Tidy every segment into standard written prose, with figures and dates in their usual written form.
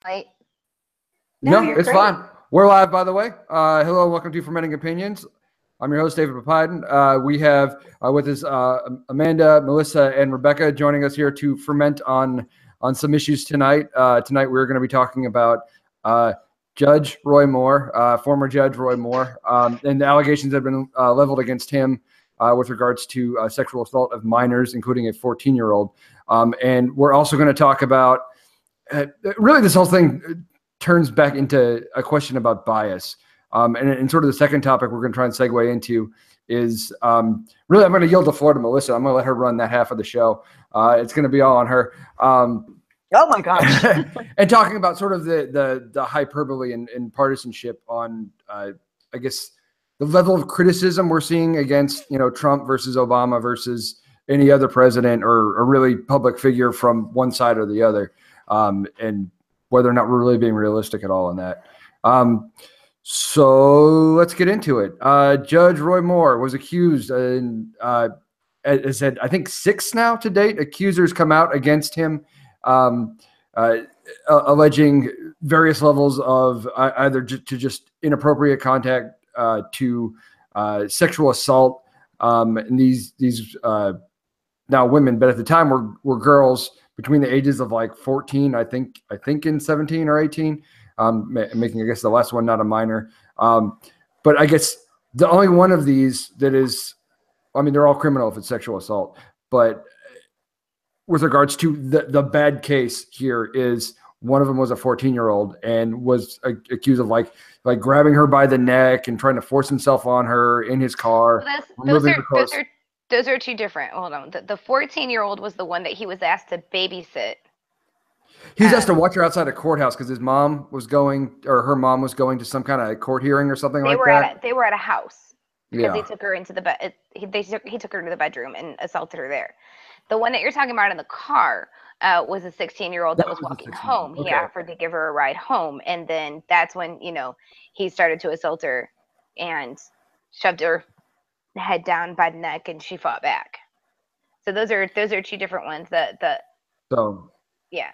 Right. No, it's great. Fine. We're live, by the way. Hello, welcome to Fermenting Opinions. I'm your host, David Papiden. We have with us Amanda, Melissa, and Rebecca joining us here to ferment on some issues tonight. Tonight, we're going to be talking about Judge Roy Moore, former Judge Roy Moore, and the allegations that have been leveled against him with regards to sexual assault of minors, including a 14-year-old. And we're also going to talk about really this whole thing turns back into a question about bias. And sort of the second topic we're going to try and segue into is really I'm going to yield the floor to Melissa. I'm going to let her run that half of the show. It's going to be all on her. Oh my gosh. And talking about sort of the hyperbole and partisanship on, I guess, the level of criticism we're seeing against, Trump versus Obama versus any other president or a really public figure from one side or the other. And whether or not we're really being realistic at all in that. So let's get into it. Judge Roy Moore was accused, and as said, I think 6 now to date, accusers come out against him, alleging various levels of either to just inappropriate contact to sexual assault. And these now women, but at the time were girls between the ages of like 14, I think in 17 or 18, making, I guess, the last one not a minor. But I guess the only one of these that is, I mean, they're all criminal if it's sexual assault, but with regards to the bad case here is one of them was a 14-year-old and was accused of like grabbing her by the neck and trying to force himself on her in his car. Those are two different. Hold on. The 14-year-old was the one that he was asked to babysit. He was asked to watch her outside a courthouse because his mom was going, or her mom was going to some kind of court hearing or something like that. They were at a house because they took her into the bed. He took her to the bedroom and assaulted her there. The one that you're talking about in the car was a 16-year-old that was walking home. Okay. He offered to give her a ride home, and then that's when he started to assault her and shoved her head down by the neck, and she fought back. So those are two different ones. Yeah.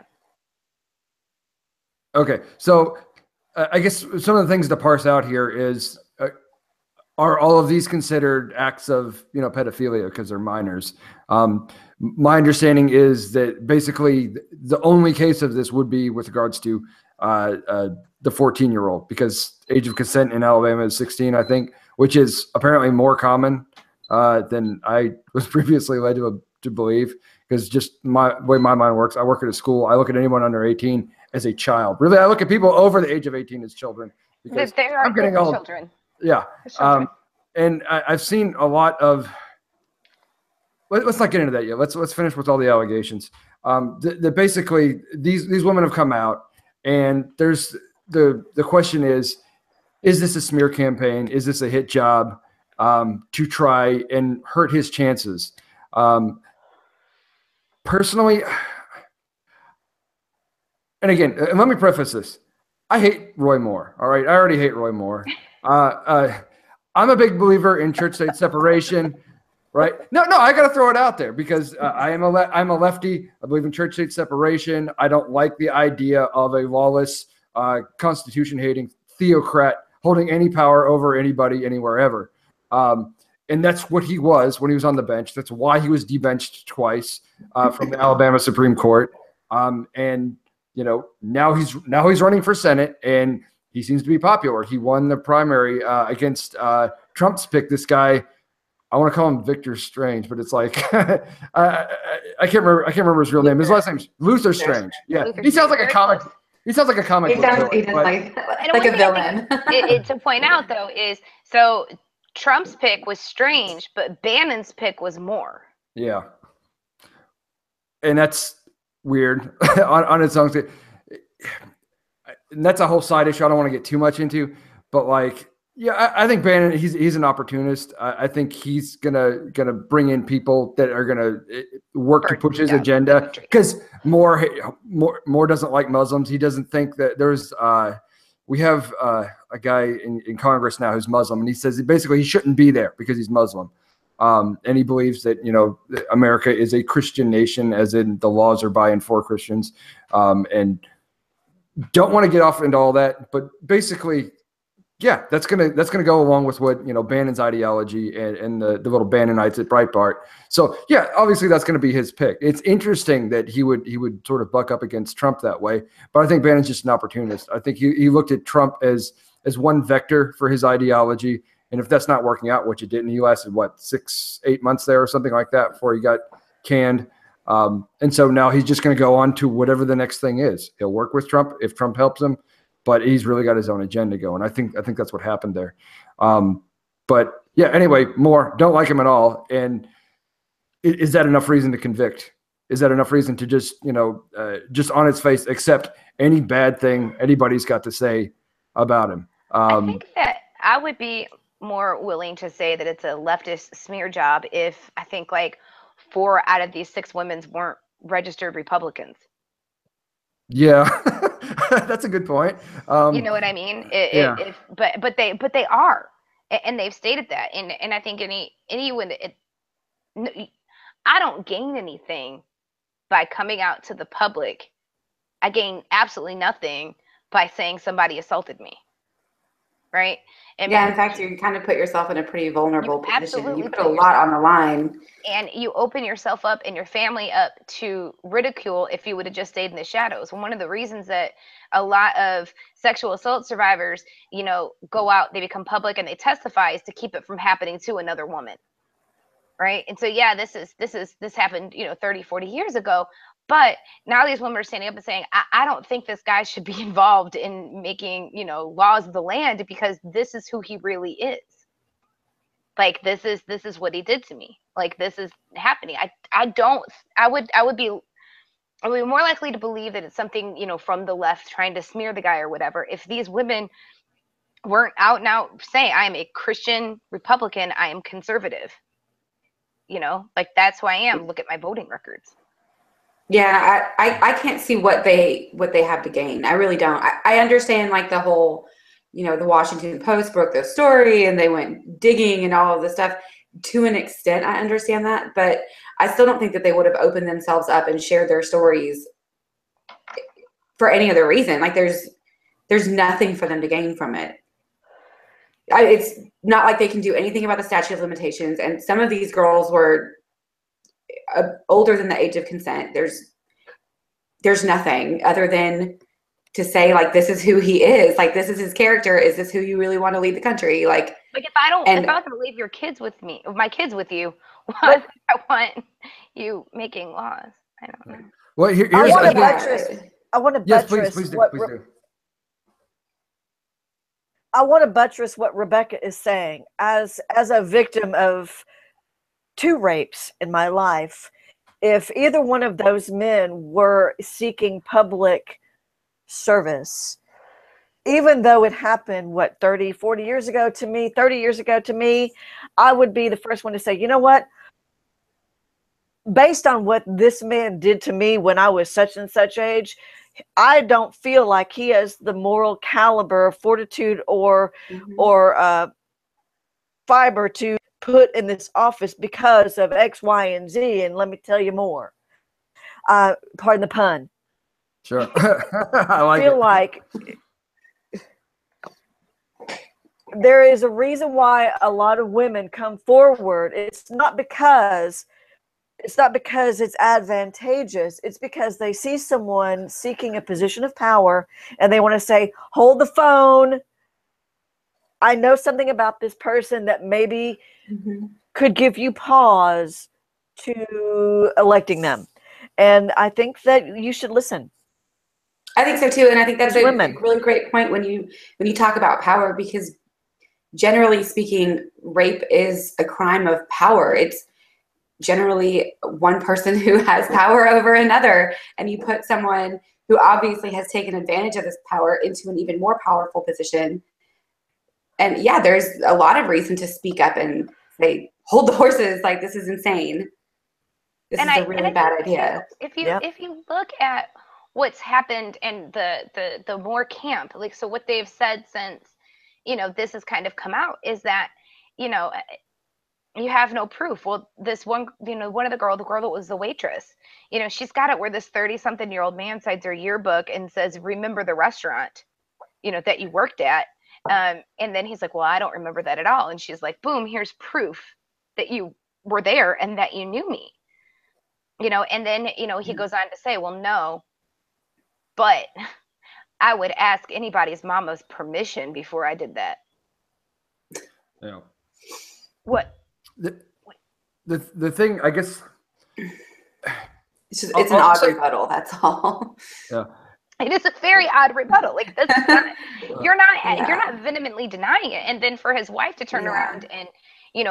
Okay, so I guess some of the things to parse out here is, are all of these considered acts of pedophilia because they're minors? My understanding is that basically the only case of this would be with regards to the 14-year-old, because age of consent in Alabama is 16, I think, which is apparently more common than I was previously led to believe, because just the way my mind works, I work at a school. I look at anyone under 18 as a child. Really, I look at people over the age of 18 as children, because I'm getting old. Children. Yeah. And I've seen a lot of, let's not get into that yet. Let's finish with all the allegations. Basically these women have come out, and there's the question is this a smear campaign? Is this a hit job to try and hurt his chances? Personally, and again, let me preface this. I hate Roy Moore. All right. I already hate Roy Moore. I'm a big believer in church-state separation, right? No, I got to throw it out there because I'm a lefty. I believe in church-state separation. I don't like the idea of a lawless, constitution-hating theocrat holding any power over anybody, anywhere, ever. And that's what he was when he was on the bench. That's why he was debenched twice from the Alabama Supreme Court. And now he's running for Senate, and he seems to be popular. He won the primary against Trump's pick. This guy, I want to call him Victor Strange, but it's like I can't remember his real name. His last name's Luther Strange. Yeah, he sounds like a comic. He sounds like a comic. He sounds like a villain. To point out though is so Trump's pick was Strange, but Bannon's pick was Moore. Yeah, and that's weird on its own. And that's a whole side issue I don't want to get too much into, but I think Bannon, he's an opportunist. I think he's gonna bring in people that are gonna work to push his agenda, because Moore doesn't like Muslims. He doesn't think that there's we have a guy in Congress now who's Muslim, and he says basically he shouldn't be there because he's Muslim. And he believes that, America is a Christian nation, as in the laws are by and for Christians. And don't want to get off into all that, but basically, yeah, that's gonna go along with what Bannon's ideology and the little Bannonites at Breitbart. So yeah, obviously that's gonna be his pick. It's interesting that he would sort of buck up against Trump that way, but I think Bannon's just an opportunist. I think he looked at Trump as one vector for his ideology, and if that's not working out, which it didn't, he lasted 6-8 months there or something like that before he got canned. And so now he's just going to go on to whatever the next thing is. He'll work with Trump if Trump helps him, but he's really got his own agenda going. I think that's what happened there. But yeah, anyway, Moore, don't like him at all. And is that enough reason to convict? Is that enough reason to just, just on its face, accept any bad thing anybody's got to say about him? I think that I would be more willing to say that it's a leftist smear job if I think 4 out of these 6 women weren't registered Republicans. Yeah, that's a good point. You know what I mean? But they are, and they've stated that. And I think anyone, I don't gain anything by coming out to the public. I gain absolutely nothing by saying somebody assaulted me. Right? And in fact, you kind of put yourself in a pretty vulnerable position. You put a yourself lot on the line. And you open yourself up and your family up to ridicule if you would have just stayed in the shadows. And one of the reasons that a lot of sexual assault survivors, go out, they become public and they testify is to keep it from happening to another woman. Right? And so, yeah, this happened, 30, 40 years ago. But now these women are standing up and saying, I don't think this guy should be involved in making, laws of the land because this is who he really is. This is what he did to me. This is happening. I would be more likely to believe that it's something, from the left trying to smear the guy or whatever. If these women weren't out now saying, I am a Christian Republican, I am conservative. That's who I am. Look at my voting records. Yeah, I can't see what they have to gain. I really don't. I understand the whole, the Washington Post broke the story and they went digging and all of this stuff. To an extent, I understand that, but I still don't think that they would have opened themselves up and shared their stories for any other reason. There's nothing for them to gain from it. It's not like they can do anything about the statute of limitations. And some of these girls were older than the age of consent. There's nothing other than to say this is who he is. This is his character. Is this who you really want to lead the country? If I don't going to leave my kids with you, I want you making laws. I don't know. Well, here's I want to buttress. Yes, please do. I want to buttress what Rebecca is saying. As a victim of 2 rapes in my life, if either one of those men were seeking public service, even though it happened 30 years ago to me, I would be the first one to say, you know what, based on what this man did to me when I was such and such age, I don't feel like he has the moral caliber, fortitude, or fiber to put in this office because of X, Y, and Z. And let me tell you more. Pardon the pun. Sure. I feel like there is a reason why a lot of women come forward. It's not because it's advantageous. It's because they see someone seeking a position of power and they want to say, hold the phone. I know something about this person that maybe could give you pause to electing them. And I think that you should listen. I think so too. And I think that's a really great point when you talk about power, because generally speaking, rape is a crime of power. It's generally one person who has power over another, and you put someone who obviously has taken advantage of this power into an even more powerful position. And yeah, there's a lot of reason to speak up and say, hold the horses, this is insane. This is a really bad idea. If you look at what's happened in the Moore camp, so what they've said since, this has kind of come out is that, You have no proof. Well, this one, one of the girl that was the waitress, she's got it where this 30-something-year-old man signs her yearbook and says, remember the restaurant, that you worked at. And then he's like, well, I don't remember that at all. And she's like, boom, here's proof that you were there and that you knew me. And then, he goes on to say, well, no, but I would ask anybody's mama's permission before I did that. Yeah. What? The thing, I guess, it's an odd rebuttal. That's all. Yeah. It is a very odd rebuttal. Like, this is not, you're not vehemently denying it. And then for his wife to turn around and,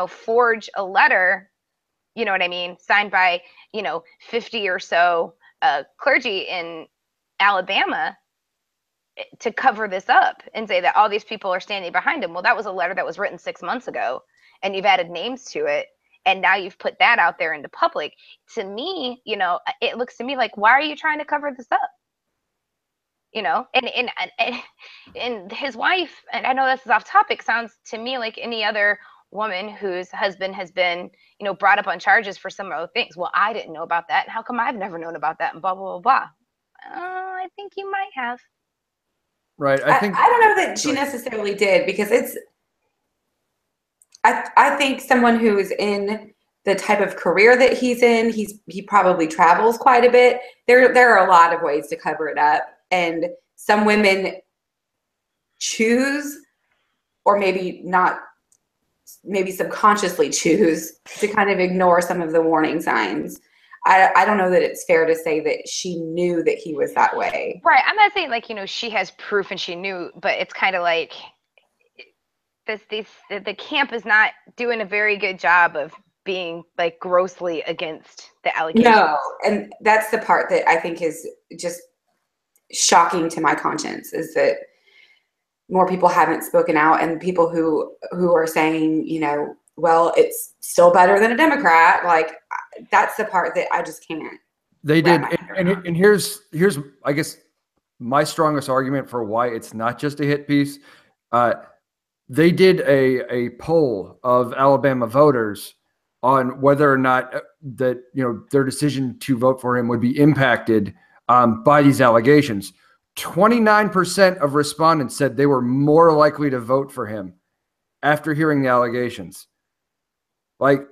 forge a letter, you know what I mean, signed by, 50 or so clergy in Alabama to cover this up and say that all these people are standing behind him. Well, that was a letter that was written 6 months ago, and you've added names to it. And now you've put that out there into public. To me, it looks to me like, why are you trying to cover this up? And his wife, and I know this is off topic, sounds to me like any other woman whose husband has been, brought up on charges for some other things. Well, I didn't know about that. And how come I've never known about that? And blah, blah, blah, blah. I think you might have. Right. I think I don't know that she necessarily did, because I think someone who is in the type of career that he's in, he probably travels quite a bit. There are a lot of ways to cover it up, and some women choose, or maybe not, maybe subconsciously choose to kind of ignore some of the warning signs. I don't know that it's fair to say that she knew that he was that way. Right. I'm not saying like, she has proof and she knew, but it's kind of like the camp is not doing a very good job of being like grossly against the allegations. No, and that's the part that I think is just shocking to my conscience, is that more people haven't spoken out, and people who are saying, well, it's still better than a Democrat. Like, that's the part that I just can't. They did. And here's, I guess, my strongest argument for why it's not just a hit piece. They did a poll of Alabama voters on whether or not that, their decision to vote for him would be impacted by these allegations. 29% of respondents said they were more likely to vote for him after hearing the allegations. Like,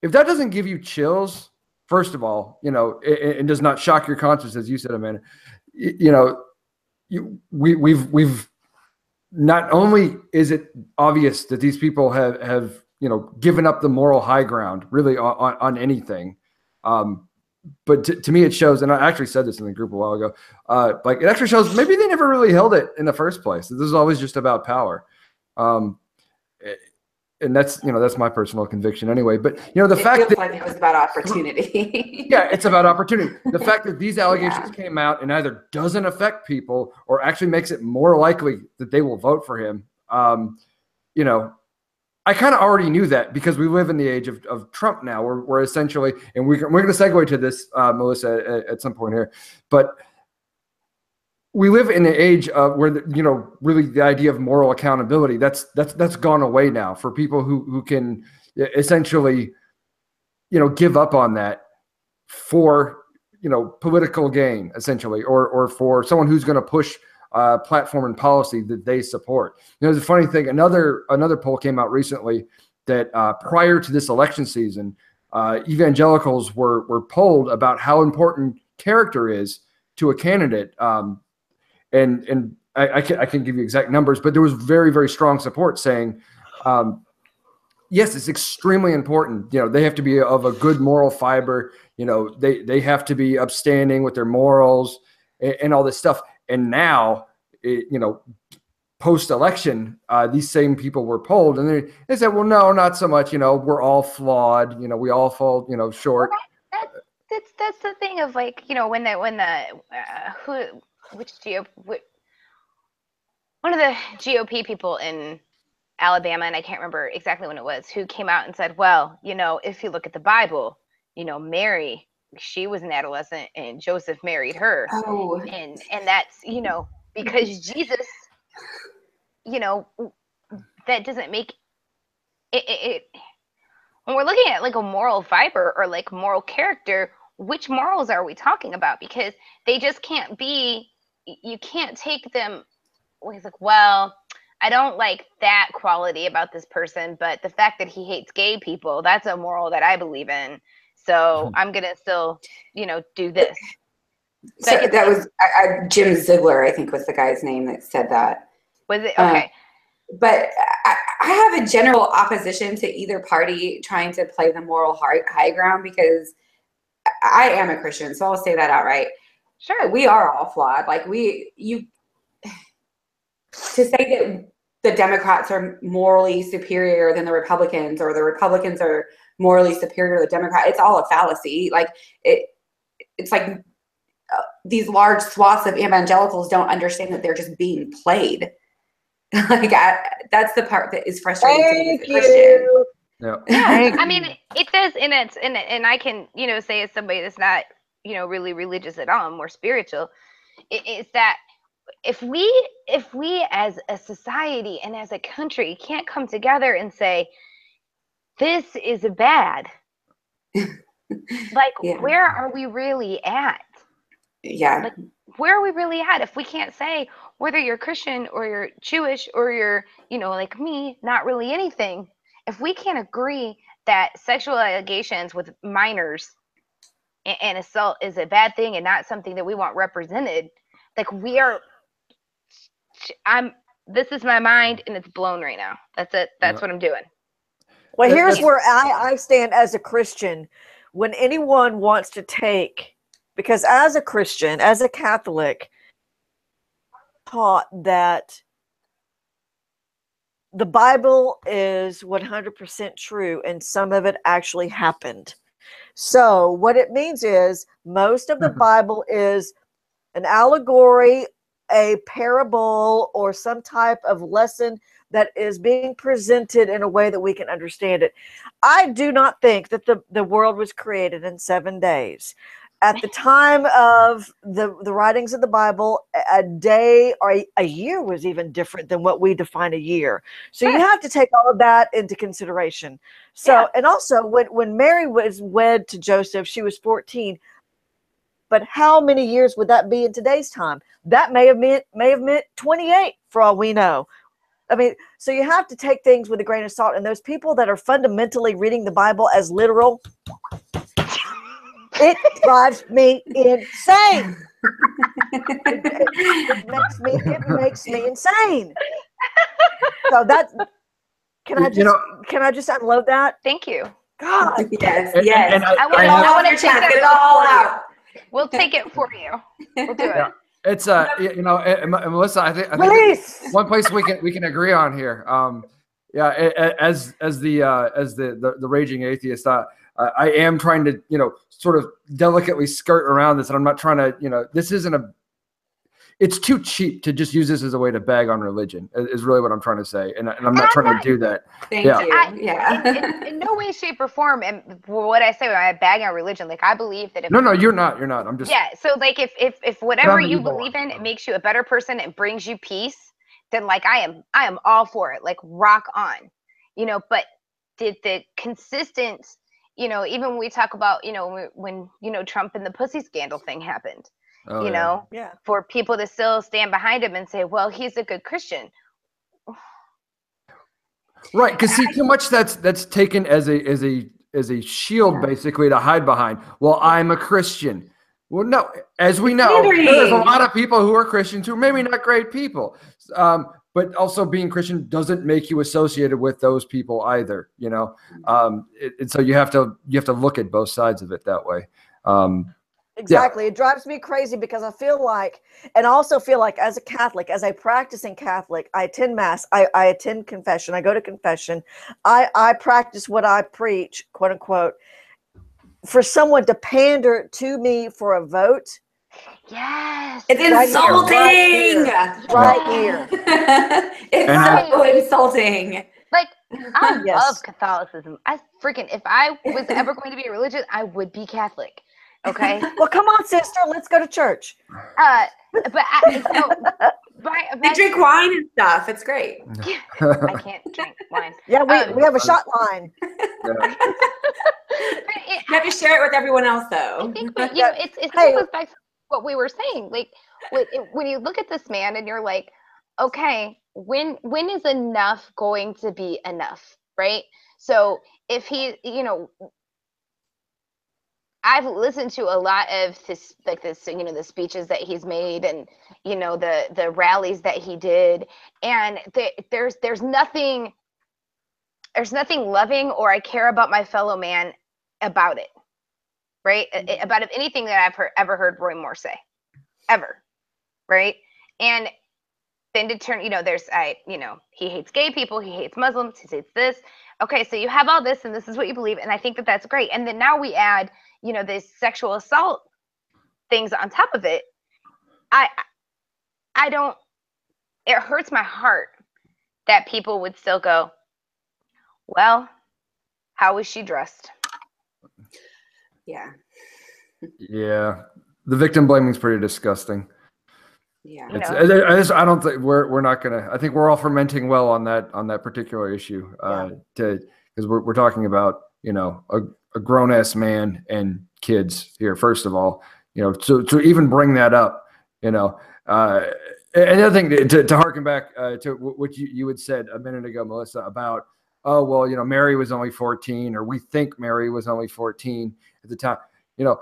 if that doesn't give you chills, first of all, it does not shock your conscience, as you said, Amanda. We've not only is it obvious that these people have given up the moral high ground really on anything, but to me it shows, and I actually said this in the group a while ago, like, it actually shows maybe they never really held it in the first place. This is always just about power. And that's my personal conviction anyway. But the fact that like it was about opportunity. Yeah, it's about opportunity. The fact that these allegations came out and either doesn't affect people or actually makes it more likely that they will vote for him. I kind of already knew that, because we live in the age of Trump now. We're essentially, and we're going to segue to this, Melissa, at some point here, but we live in an age where really the idea of moral accountability that's gone away now for people who can essentially give up on that for political gain, essentially, or for someone who's going to push platform and policy that they support. There's a funny thing. Another poll came out recently that prior to this election season, evangelicals were polled about how important character is to a candidate. And I can give you exact numbers, but there was very, very strong support saying, yes, it's extremely important. They have to be of a good moral fiber. They have to be upstanding with their morals and all this stuff. And now, post-election, these same people were polled, and they said, well, no, not so much. We're all flawed. We all fall, short. Well, that's the thing of like, one of the GOP people in Alabama, and I can't remember exactly when it was, who came out and said, well, if you look at the Bible, Mary, she was an adolescent and Joseph married her. Oh. And that's, because Jesus, that doesn't make it when we're looking at like a moral fiber or like moral character, which morals are we talking about? Because they just can't be, you can't take them. He's like, well, I don't like that quality about this person, but the fact that he hates gay people, that's a moral that I believe in. So I'm going to still, do this. So that was Jim Ziegler, I think was the guy's name that said that. Was it? Okay. But I have a general opposition to either party trying to play the moral high ground, because I am a Christian, so I'll say that outright. Sure. We are all flawed. Like to say that the Democrats are morally superior than the Republicans, or the Republicans are morally superior to the Democrats, it's all a fallacy. Like it's like these large swaths of evangelicals don't understand that they're just being played. Like that's the part that is frustrating to me as a Christian. Yeah. I mean, it does, and I can, say as somebody that's not, really religious at all, I'm more spiritual. It's that if we as a society and as a country can't come together and say this is bad, like where are we really at? Yeah. Like, where are we really at if we can't say whether you're Christian or you're Jewish or you're, like me, not really anything? If we can't agree that sexual allegations with minors and assault is a bad thing and not something that we want represented, like this is my mind and it's blown right now. That's it. That's what I'm doing. Well, here's where I stand as a Christian. When anyone wants to take, because as a Christian, as a Catholic, taught that the Bible is 100% true and some of it actually happened. So what it means is most of the Bible is an allegory, a parable, or some type of lesson that is being presented in a way that we can understand it. I do not think that the world was created in 7 days. At the time of the writings of the Bible, a day or a year was even different than what we define a year. So you have to take all of that into consideration. So, and also when Mary was wed to Joseph, she was 14. But how many years would that be in today's time? That may have meant 28 for all we know. I mean, so you have to take things with a grain of salt. And those people that are fundamentally reading the Bible as literal, it drives me insane. It makes me insane. So that's, can I just unload that? Thank you. God. Yes. And I want to check it all out. We'll take it for you. We'll do it. It's Melissa, I think one place we can agree on here. As the raging atheist, I am trying to sort of delicately skirt around this, and I'm not trying to this isn't it's too cheap to just use this as a way to bag on religion is really what I'm trying to say. And I'm not trying to do that. Thank you. In no way, shape, or form. And what I say when I bag on religion, like I believe that if No, you're not. I'm just so like if whatever you believe in, it makes you a better person and brings you peace, then like I am all for it. Like rock on. But did the consistent, even when we talk about, when Trump and the pussy scandal thing happened. For people to still stand behind him and say, well, he's a good Christian. Right. Because see, too much that's taken as a shield, basically, to hide behind. Well, I'm a Christian. Well, no, as we know, there's a lot of people who are Christians who are maybe not great people. But also being Christian doesn't make you associated with those people either, and so you have to look at both sides of it that way. Exactly. It drives me crazy because I feel like, and I also feel like as a Catholic, as a practicing Catholic, I attend Mass, I attend confession, I go to confession, I practice what I preach, quote unquote. For someone to pander to me for a vote, yes, it's insulting. Right here. It's so insulting. Like, I love Catholicism. If I was ever going to be religious, I would be Catholic. Okay. Well, come on, sister. Let's go to church. But they drink wine and stuff. It's great. I can't drink wine. Yeah, we have a shot line. You have to share it with everyone else, though. I think, but you know, it goes back to what we were saying. Like, when you look at this man and you're like, okay, when is enough going to be enough, right? So if he, you know, I've listened to a lot of this, like this, you know, the speeches that he's made, and you know, the rallies that he did, and there's nothing loving or I care about my fellow man about it, right? About anything that I've ever heard Roy Moore say, ever, right? And then to turn, you know, you know, he hates gay people, he hates Muslims, he hates this. Okay, so you have all this, and this is what you believe, and I think that that's great. And then now we add, you know, this sexual assault things on top of it. I don't. It hurts my heart that people would still go, well, how was she dressed? Yeah. Yeah, the victim blaming is pretty disgusting. Yeah. I don't think we're not gonna. I think we're all fermenting well on that particular issue. Because we're talking about, you know, a grown ass man and kids here. First of all, you know, to even bring that up, you know. Another thing to harken back to what you had said a minute ago, Melissa, about, oh well, you know, Mary was only 14, or we think Mary was only 14 at the time. You know,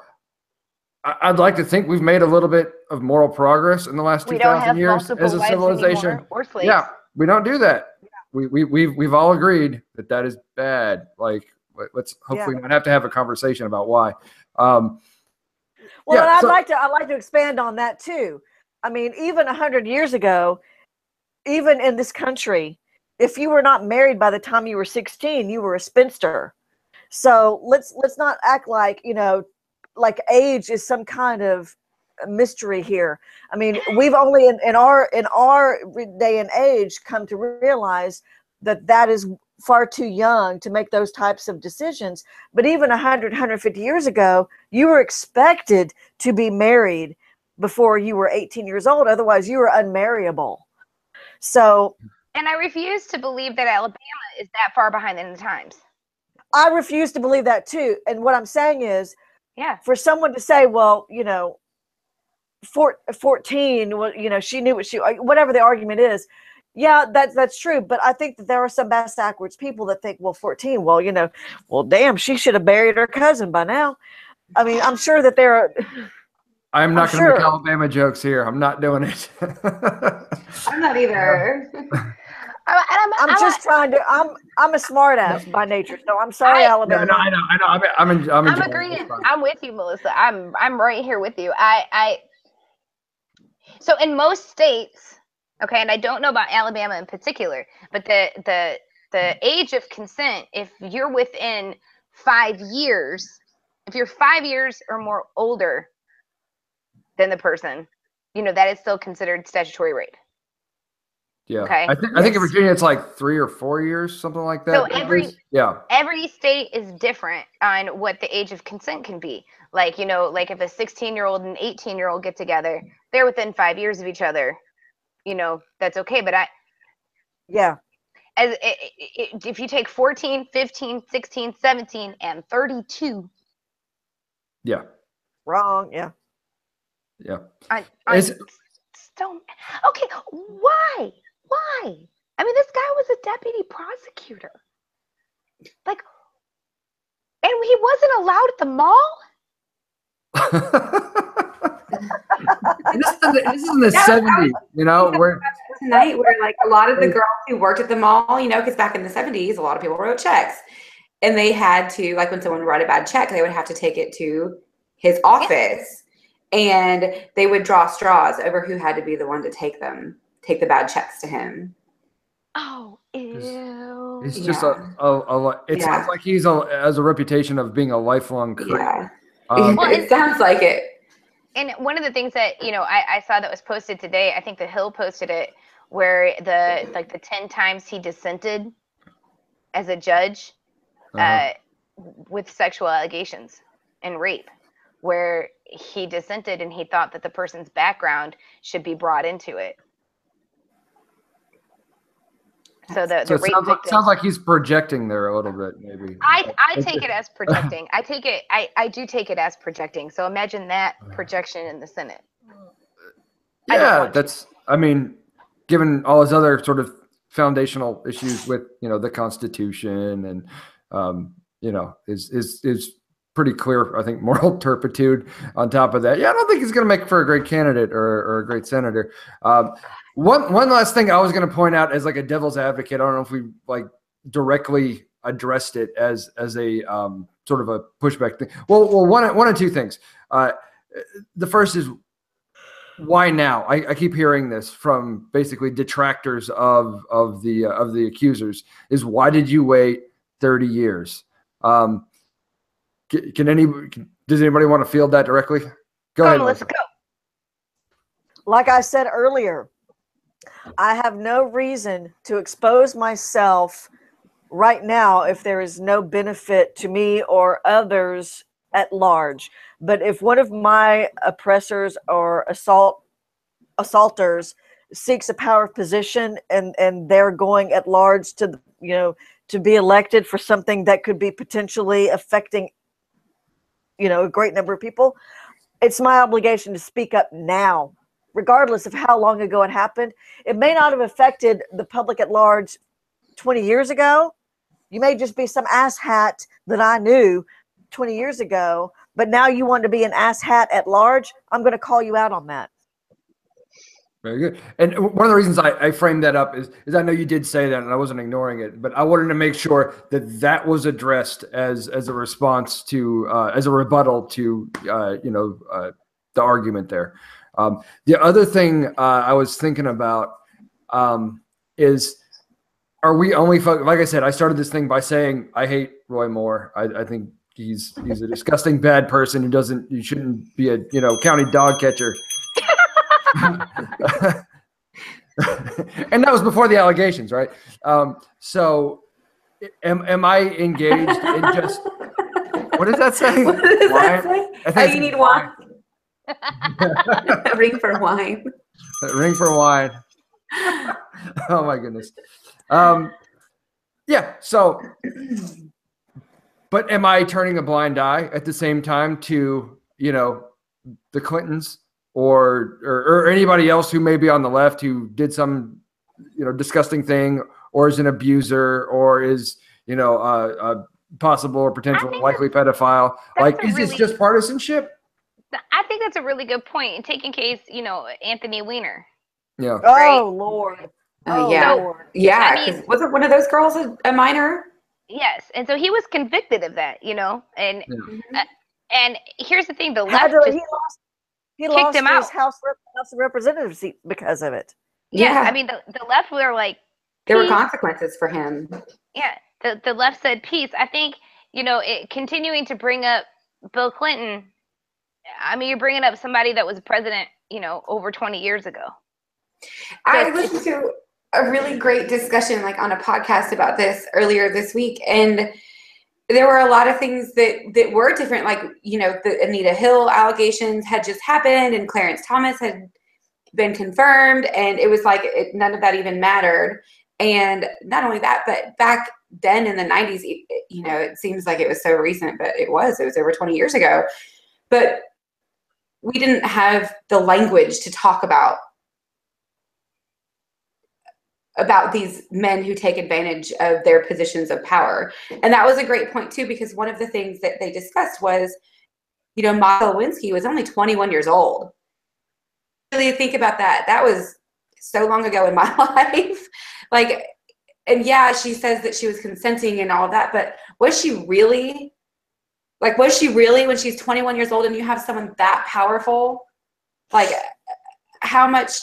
I'd like to think we've made a little bit of moral progress in the last 2,000 years as a civilization. Or slaves. Yeah, we don't do that. We've all agreed that is bad. Like, let's hopefully not have to have a conversation about why. Well, and I'd like to expand on that too. I mean, even 100 years ago, even in this country, if you were not married by the time you were 16, you were a spinster. So let's not act like, you know, like age is some kind of mystery here. I mean, we've only in our day and age come to realize that is far too young to make those types of decisions. But even 100, 150 years ago, you were expected to be married before you were 18 years old. Otherwise, you were unmarriable. So, and I refuse to believe that Alabama is that far behind in the times. I refuse to believe that too. And what I'm saying is, yeah, for someone to say, well, you know, 14, well, you know, she knew whatever the argument is. Yeah, that's true. But I think that there are some backwards people that think, well, 14, well, you know, well, damn, she should have married her cousin by now. I mean, I'm sure that there are. I'm not going to make Alabama jokes here. I'm not doing it. I'm not either. I'm just trying to. I'm a smart ass by nature, so I'm sorry, Alabama. No, I know. I'm agreeing. I'm with you, Melissa. I'm right here with you. So in most states, okay, and I don't know about Alabama in particular, but the age of consent, if you're within 5 years, if you're 5 years or more older than the person, you know, that is still considered statutory rape. Yeah. Okay. I think in Virginia it's like 3 or 4 years, something like that. So every state is different on what the age of consent can be. Like, you know, like if a 16-year-old and 18-year-old get together, they're within 5 years of each other. You know, that's okay. But if you take 14, 15, 16, 17, and 32. Yeah. Wrong. Yeah. Yeah. Okay. Why? I mean, this guy was a deputy prosecutor. Like, and he wasn't allowed at the mall? This is in the 70s, you know, tonight where like a lot of the girls who worked at the mall, you know, because back in the 70s, a lot of people wrote checks, and they had to, like, when someone wrote a bad check, they would have to take it to his office, and they would draw straws over who had to be the one to take the bad checks to him. Oh, ew. It's just it sounds like he's has a reputation of being a lifelong creep. Yeah. It sounds like it. And one of the things that, you know, I saw that was posted today, I think The Hill posted it, where the 10 times he dissented as a judge with sexual allegations and rape, where he dissented and he thought that the person's background should be brought into it. So the So it rape victim. sounds like he's projecting there a little bit, maybe. I take it as projecting. I do take it as projecting. So imagine that projection in the Senate. Yeah, I mean, given all his other sort of foundational issues with, the Constitution and, is pretty clear, I think, moral turpitude on top of that. Yeah, I don't think he's going to make for a great candidate or a great senator. One last thing I was going to point out as like a devil's advocate. I don't know if we like directly addressed it as a sort of a pushback thing. Well, one of two things. The first is, why now? I keep hearing this from basically detractors of the accusers. Is why did you wait 30 years? Does anybody want to field that directly? Go ahead. Let's go. Like I said earlier, I have no reason to expose myself right now if there is no benefit to me or others at large. But if one of my oppressors or assaulters seeks a power position and they're going at large to be elected for something that could be potentially affecting a great number of people, it's my obligation to speak up now, regardless of how long ago it happened. It may not have affected the public at large 20 years ago. You may just be some asshat that I knew 20 years ago, but now you want to be an asshat at large. I'm going to call you out on that. Very good. And one of the reasons I framed that up is I know you did say that, and I wasn't ignoring it, but I wanted to make sure that was addressed as a response to as a rebuttal to the argument there. The other thing I was thinking about is, are we only like I said, I started this thing by saying I hate Roy Moore. I think he's a disgusting bad person who shouldn't be a county dog catcher. And that was before the allegations, right? So am I engaged in just, what does that say? What does that say? I think you need wine. A ring for wine. A ring for wine. Oh my goodness. Yeah. So, but am I turning a blind eye at the same time to, the Clintons or anybody else who may be on the left who did some, disgusting thing, or is an abuser, or is, a possible or potential likely pedophile? Like, is this just partisanship? I think that's a really good point. Taking case, Anthony Weiner. Yeah. Right? Oh, Lord. Yeah. Lord. Yeah. Because wasn't one of those girls a minor? Yes. And so he was convicted of that, and and here's the thing, the left he lost him his out. House of Representatives seat because of it. Yeah. I mean, the left were like, there were consequences for him. Yeah. The left said peace. I think, continuing to bring up Bill Clinton, I mean, you're bringing up somebody that was president, over 20 years ago. I listened to a really great discussion, like on a podcast about this earlier this week. And there were a lot of things that were different. Like, the Anita Hill allegations had just happened and Clarence Thomas had been confirmed. And it was like, none of that even mattered. And not only that, but back then in the 90s, it seems like it was so recent, but it was over 20 years ago. But we didn't have the language to talk about these men who take advantage of their positions of power. And that was a great point too, because one of the things that they discussed was, Monica Lewinsky was only 21 years old. Really think about that. That was so long ago in my life. Like, and yeah, she says that she was consenting and all of that, but was she really when she's 21 years old and you have someone that powerful? Like, how much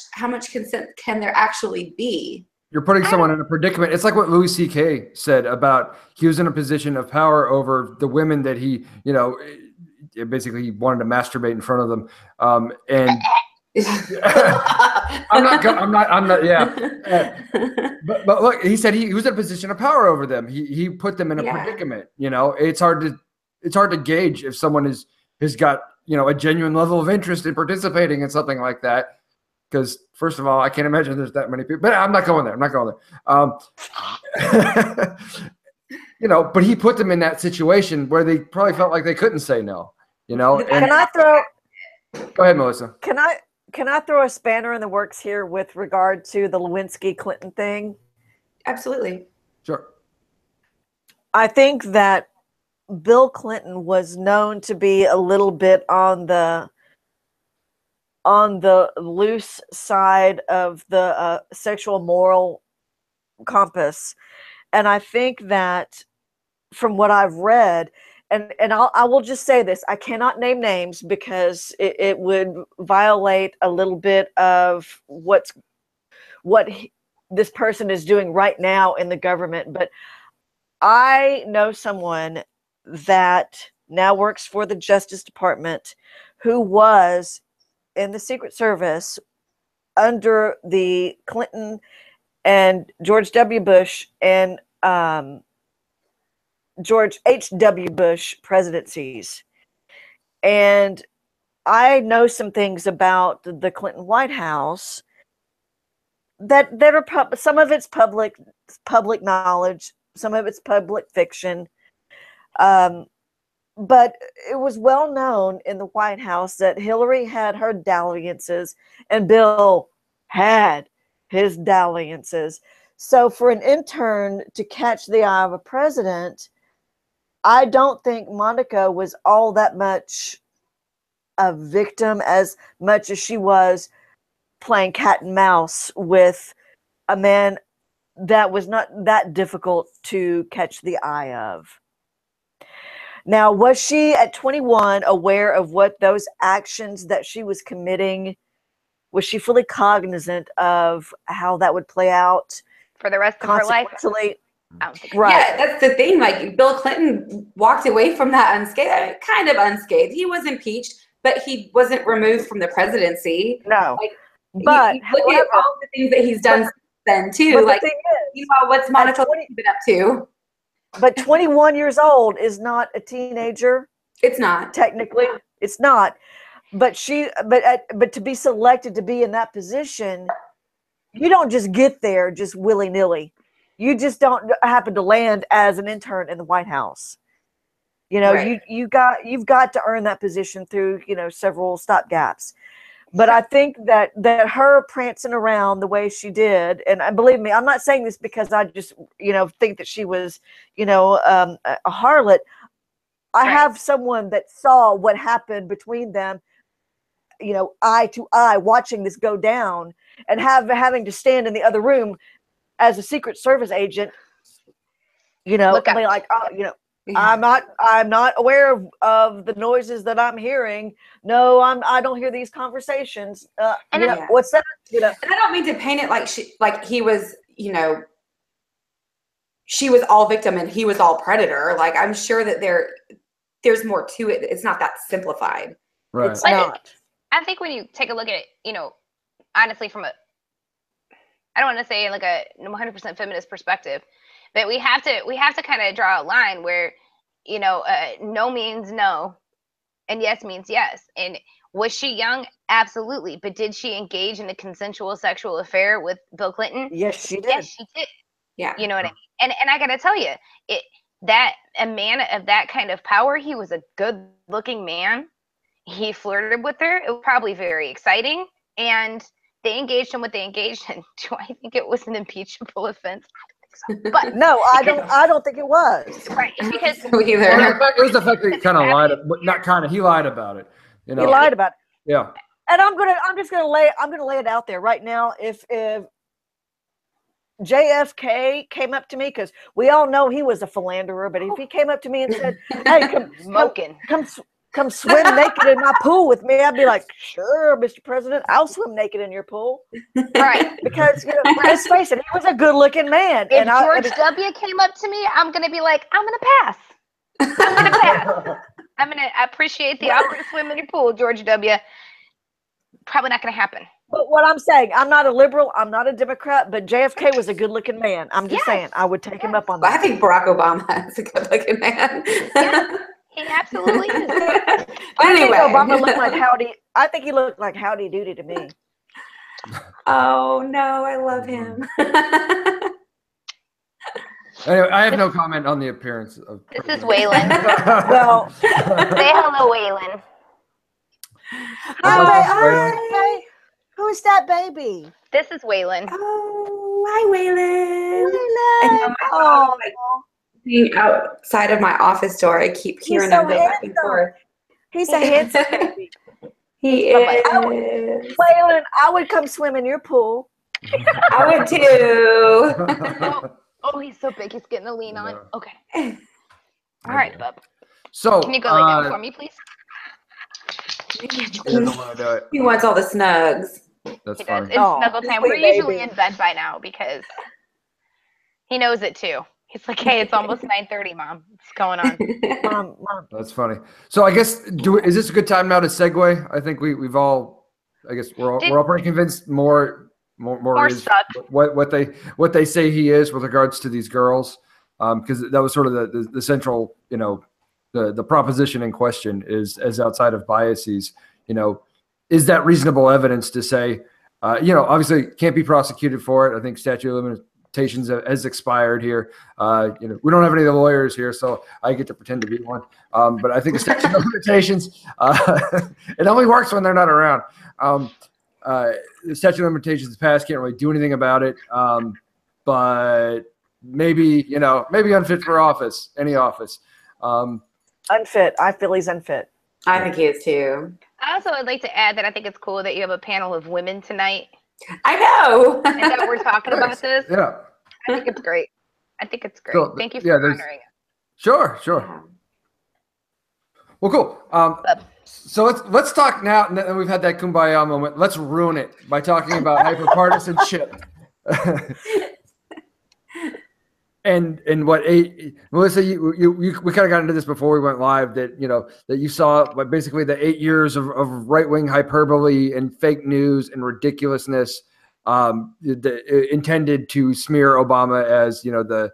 consent can there actually be? You're putting someone in a predicament. It's like what Louis C.K. said about he was in a position of power over the women that he, basically he wanted to masturbate in front of them. And I'm not. Yeah. But look, he said he was in a position of power over them. He put them in a predicament. It's hard to gauge if someone has got, a genuine level of interest in participating in something like that. because first of all, I can't imagine there's that many people. But I'm not going there. I'm not going there. You know, but he put them in that situation where they probably felt like they couldn't say no. You know. And Can I throw? Go ahead, Melissa. Can I throw a spanner in the works here with regard to the Lewinsky-Clinton thing? Absolutely. Sure. I think that Bill Clinton was known to be a little bit on the loose side of the sexual moral compass, and I think that from what I've read, and I will just say this: I cannot name names because it would violate a little bit of what this person is doing right now in the government. But I know someone that now works for the Justice Department who was in the Secret Service under the Clinton and George W. Bush and George H.W. Bush presidencies. And I know some things about the Clinton White House that are some of it's public knowledge, some of it's public fiction. But it was well known in the White House that Hillary had her dalliances and Bill had his dalliances. So for an intern to catch the eye of a president, I don't think Monica was all that much a victim as much as she was playing cat and mouse with a man that was not that difficult to catch the eye of. Now, was she at 21 aware of what those actions that she was committing? Was she fully cognizant of how that would play out for the rest of her life? Right. Yeah, that's the thing. Like, Bill Clinton walked away from that unscathed, kind of unscathed. He was impeached, but he wasn't removed from the presidency. No. Like, but you look at all the things that he's done since then too. Like, you know, what's Monica been up to? But 21 years old is not a teenager. It's not. Technically, it's not. But to be selected to be in that position, you don't just get there just willy-nilly. You just don't happen to land as an intern in the White House. You know, right. you've got to earn that position through, you know, several stopgaps. But I think that her prancing around the way she did, and believe me, I'm not saying this because I just, you know, think that she was, you know, a harlot. I have someone that saw what happened between them, you know, eye to eye, watching this go down, and having to stand in the other room as a Secret Service agent, you know, be like, oh, you know, I'm not aware of the noises that I'm hearing. No, I don't hear these conversations. You know, what's that? You know, and I don't mean to paint it like he was, you know, she was all victim and he was all predator. Like, I'm sure that there's more to it. It's not that simplified. Right. It's not. I think when you take a look at it, you know, honestly, from I don't want to say like a 100% feminist perspective, but we have to kind of draw a line where, you know, no means no, and yes means yes. And was she young? Absolutely. But did she engage in a consensual sexual affair with Bill Clinton? Yes, she did. Yes, she did. Yeah. You know what I mean? And I got to tell you, that a man of that kind of power, he was a good-looking man. He flirted with her. It was probably very exciting, and they engaged in what they engaged in. Do I think it was an impeachable offense? I don't think so. But no, I don't think it was. Right, because either. It was the fact that he kind of lied. Not kind of. He lied about it. You know. He lied about it. Yeah. And I'm gonna lay it out there right now. If JFK came up to me, because we all know he was a philanderer, but if he came up to me and said, "Hey, come swim naked in my pool with me," I'd be like, "Sure, Mr. President, I'll swim naked in your pool." Right. Because, you know, let's face it, he was a good-looking man. If George W. came up to me, I'm gonna be like, I'm gonna pass. I appreciate the offer to swim in your pool, George W. Probably not gonna happen. But what I'm saying, I'm not a liberal, I'm not a Democrat, but JFK was a good-looking man. I'm just saying, I would take him up on that. I think Barack Obama is a good-looking man. Yeah, he absolutely is. Anyway, Obama looked like Howdy. I think he looked like Howdy Doody to me. Oh no, I love him. Anyway, I have no comment on the appearance of. This is Waylon. Well, Say hello, Waylon. Hi. Who's that baby? This is Waylon. Oh, hi, Waylon. Waylon. Oh, being outside of my office door, I keep hearing him go back and forth. He's a handsome baby. He is. Waylon, I would come swim in your pool. I would too. Oh, he's so big. He's getting a lean on. Okay. All right, bub. So Can you go lay down for me, please? He wants all the snugs. That's He fine. does. It's snuggle time. We're baby. usually in bed by now because he knows it too. He's like, "Hey, it's almost 9:30, Mom. What's going on?" Mom. That's funny. So I guess is this a good time now to segue? I think we've all, I guess we're all pretty convinced more is sucked. what they say he is with regards to these girls, because that was sort of the central, the proposition in question is, as outside of biases, is that reasonable evidence to say, obviously can't be prosecuted for it. I think statute of limitations has expired here. We don't have any of the lawyers here, so I get to pretend to be one. But I think the statute of limitations, it only works when they're not around. The statute of limitations passed, can't really do anything about it. But maybe unfit for office, any office. Unfit. I feel he's unfit. I think he is too. I also would like to add that I think it's cool that you have a panel of women tonight. I know. And that we're talking about this. Yeah. I think it's great. So, Thank you for honoring it. Sure. Well, cool. So let's talk now. And we've had that kumbaya moment. Let's ruin it by talking about hyperpartisanship. And what Melissa, we kind of got into this before we went live, that that you saw basically the 8 years of right-wing hyperbole and fake news and ridiculousness intended to smear Obama as the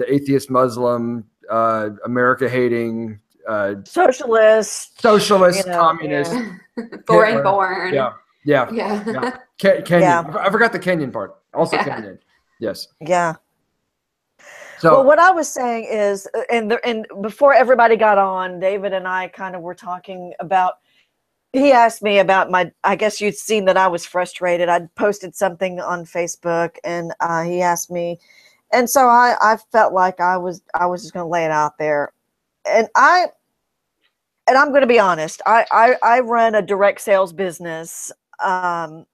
atheist Muslim, America hating, socialist, communist, foreign born. Yeah. Kenyan. I forgot the Kenyan part. Also Kenyan. Yes. Yeah. So, well, what I was saying is, and before everybody got on, David and I kind of were talking about. He asked me about I guess you'd seen that I was frustrated. I'd posted something on Facebook, and he asked me, and so I felt like I was just going to lay it out there, and I'm going to be honest. I run a direct sales business, and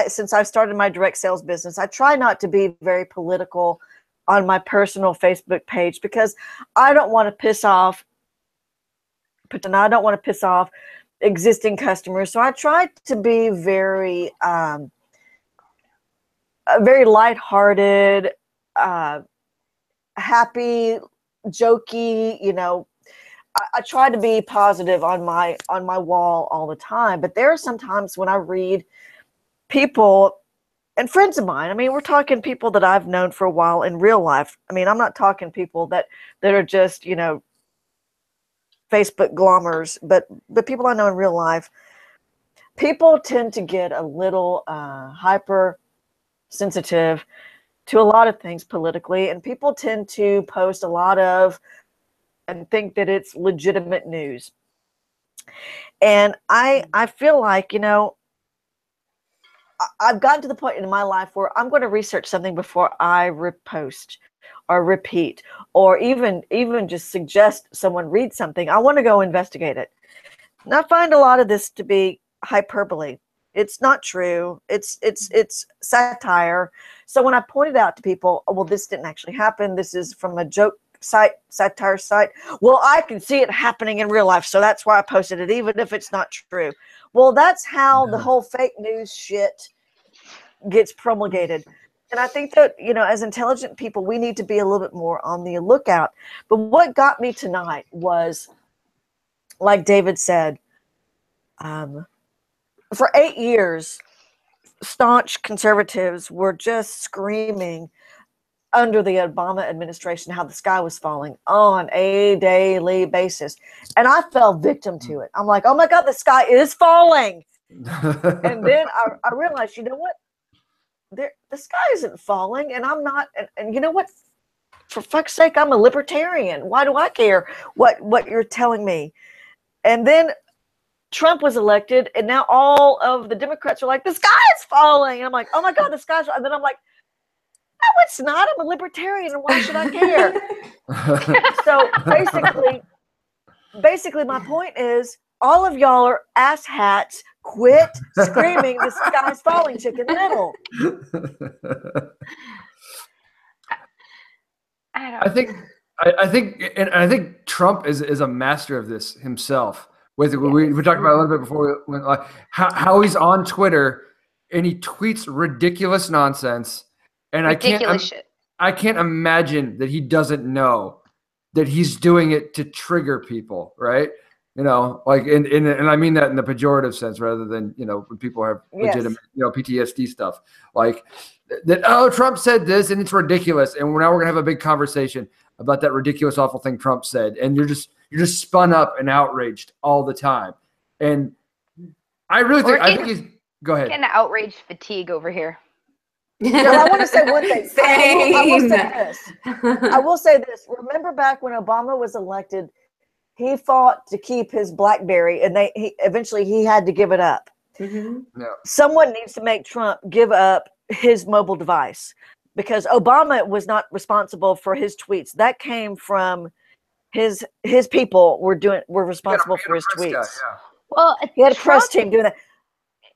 since I've started my direct sales business, I try not to be very political on my personal Facebook page, because I don't want to piss off existing customers. So I try to be very lighthearted, happy, jokey. I try to be positive on my wall all the time. But there are some times when I read people and friends of mine. I mean, we're talking people that I've known for a while in real life. I mean, I'm not talking people that are just, Facebook glommers, but people I know in real life. People tend to get a little hypersensitive to a lot of things politically, and people tend to post a lot of and think that it's legitimate news. And I feel like, I've gotten to the point in my life where I'm going to research something before I repost or repeat, or even just suggest someone read something. I want to go investigate it. And I find a lot of this to be hyperbole. It's not true. It's satire. So when I pointed out to people, well, this didn't actually happen. This is from a joke site, satire site. Well, I can see it happening in real life, so that's why I posted it, even if it's not true. Well, that's how the whole fake news shit gets promulgated. And I think that, as intelligent people, we need to be a little bit more on the lookout. But what got me tonight was, like David said, for 8 years, staunch conservatives were just screaming under the Obama administration how the sky was falling on a daily basis. And I fell victim to it. I'm like, oh my God, the sky is falling. And then I realized, you know what? The sky isn't falling, and I'm not. And you know what? For fuck's sake, I'm a libertarian. Why do I care what you're telling me? And then Trump was elected, and now all of the Democrats are like, the sky is falling. And I'm like, oh my God, the sky's falling. And then I'm like, no, it's not. I'm a libertarian, and why should I care? So basically, my point is, all of y'all are asshats. Quit screaming, the sky's falling, Chicken Little. I think Trump is a master of this himself. We talked about a little bit before how he's on Twitter and he tweets ridiculous nonsense, and I can't imagine that he doesn't know that he's doing it to trigger people, right? You know, like and I mean that in the pejorative sense rather than, you know, when people have legitimate, you know, PTSD stuff. Like that, oh, Trump said this and it's ridiculous. And now we're gonna have a big conversation about that ridiculous, awful thing Trump said. And you're just spun up and outraged all the time. And I really think he's go ahead. Getting outrage fatigue over here. Well, I want to say one thing. I will say this. Remember back when Obama was elected, he fought to keep his BlackBerry, and eventually he had to give it up. Mm-hmm. Yeah. Someone needs to make Trump give up his mobile device, because Obama was not responsible for his tweets. That came from his people were responsible for his tweets. Yeah. Well, he had a press team doing that.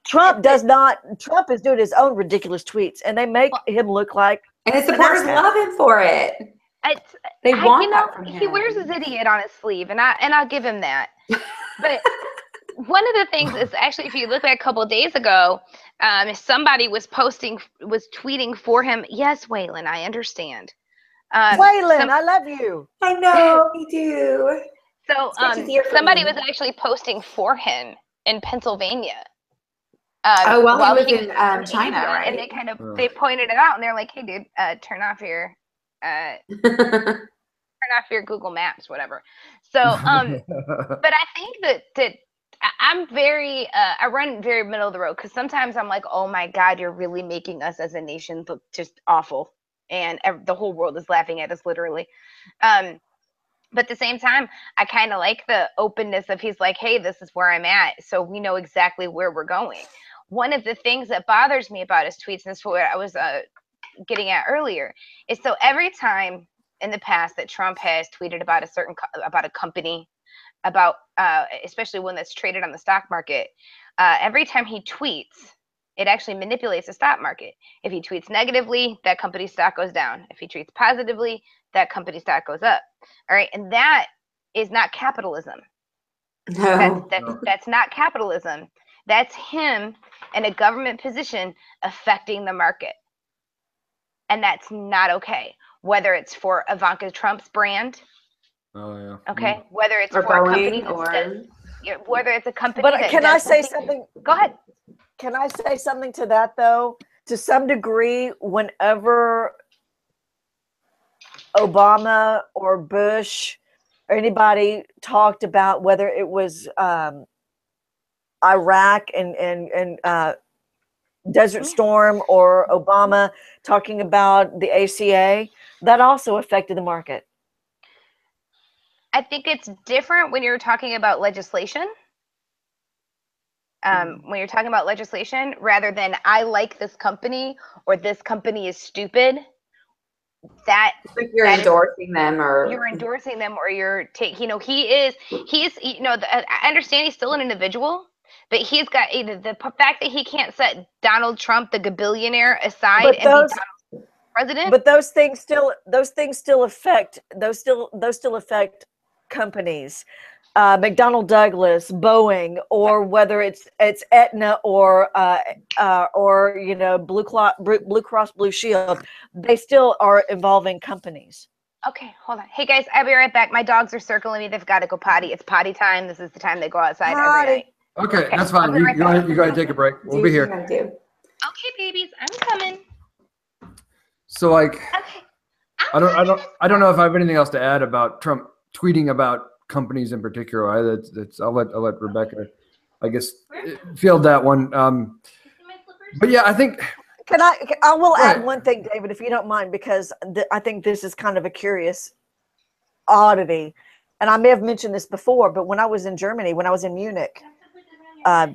Trump is doing his own ridiculous tweets, and they make him look like, and his supporters love him for it. They want that from him. He wears his idiot on his sleeve, and I'll give him that. But one of the things is actually, if you look back a couple of days ago, somebody was tweeting for him. Yes, Waylon, I understand. Waylon, I love you. I know, me too. So somebody was actually posting for him in Pennsylvania. While he was in China, right? And they pointed it out, and they're like, "Hey, dude, turn off your Google Maps, whatever." So, but I think that I'm very, I run very middle of the road, because sometimes I'm like, "Oh my God, you're really making us as a nation look just awful," and the whole world is laughing at us, literally. But at the same time, I kind of like the openness of, he's like, "Hey, this is where I'm at, so we know exactly where we're going." One of the things that bothers me about his tweets, and this is what I was getting at earlier, is so every time in the past that Trump has tweeted about a company, about especially one that's traded on the stock market, every time he tweets, it actually manipulates the stock market. If he tweets negatively, that company's stock goes down. If he tweets positively, that company's stock goes up. All right, and that is not capitalism. No, that's not capitalism. That's him in a government position affecting the market. And that's not okay. Whether it's for Ivanka Trump's brand. Oh, yeah. Okay. Whether it's for a company whether it's a company. But can I say something? Go ahead. Can I say something to that, though? To some degree, whenever Obama or Bush or anybody talked about whether it was Iraq and Desert Storm, or Obama talking about the ACA, that also affected the market. I think it's different when you're talking about legislation. When you're talking about legislation, rather than I like this company or this company is stupid. That like you're endorsing them, or you're endorsing them, or you're taking. You know, he's. You know, I understand he's still an individual. But he's got the fact that he can't set Donald Trump, the gabillionaire, aside and be Donald president. But those things still affect companies, McDonnell Douglas, Boeing, or whether it's Aetna or you know, Blue Cross Blue Shield. They still are involving companies. Okay, hold on. Hey guys, I'll be right back. My dogs are circling me. They've got to go potty. It's potty time. This is the time they go outside every night. Okay, that's fine. You go ahead, take a break. We'll be here. Okay, babies, I'm coming. So, like, okay. I don't know if I have anything else to add about Trump tweeting about companies in particular. I'll let Rebecca I guess, field that one. But yeah, I think. I will add one thing, David, if you don't mind, because I think this is kind of a curious oddity. And I may have mentioned this before, but when I was in Germany, when I was in Munich,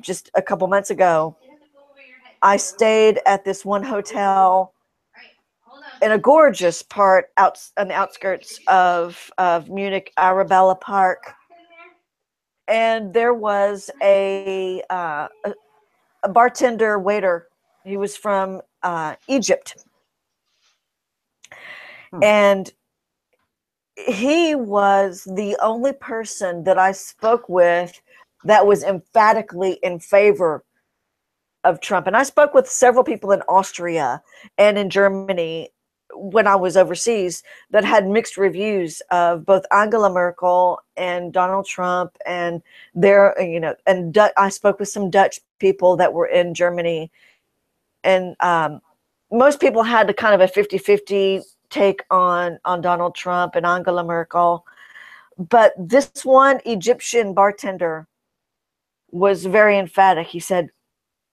just a couple months ago, I stayed at this one hotel in a gorgeous part out on the outskirts of Munich, Arabella Park. And there was a bartender waiter. He was from Egypt. And he was the only person that I spoke with that was emphatically in favor of Trump. And I spoke with several people in Austria and in Germany when I was overseas that had mixed reviews of both Angela Merkel and Donald Trump, and I spoke with some Dutch people that were in Germany, and most people had a kind of a 50-50 take on Donald Trump and Angela Merkel. But this one Egyptian bartender was very emphatic. He said,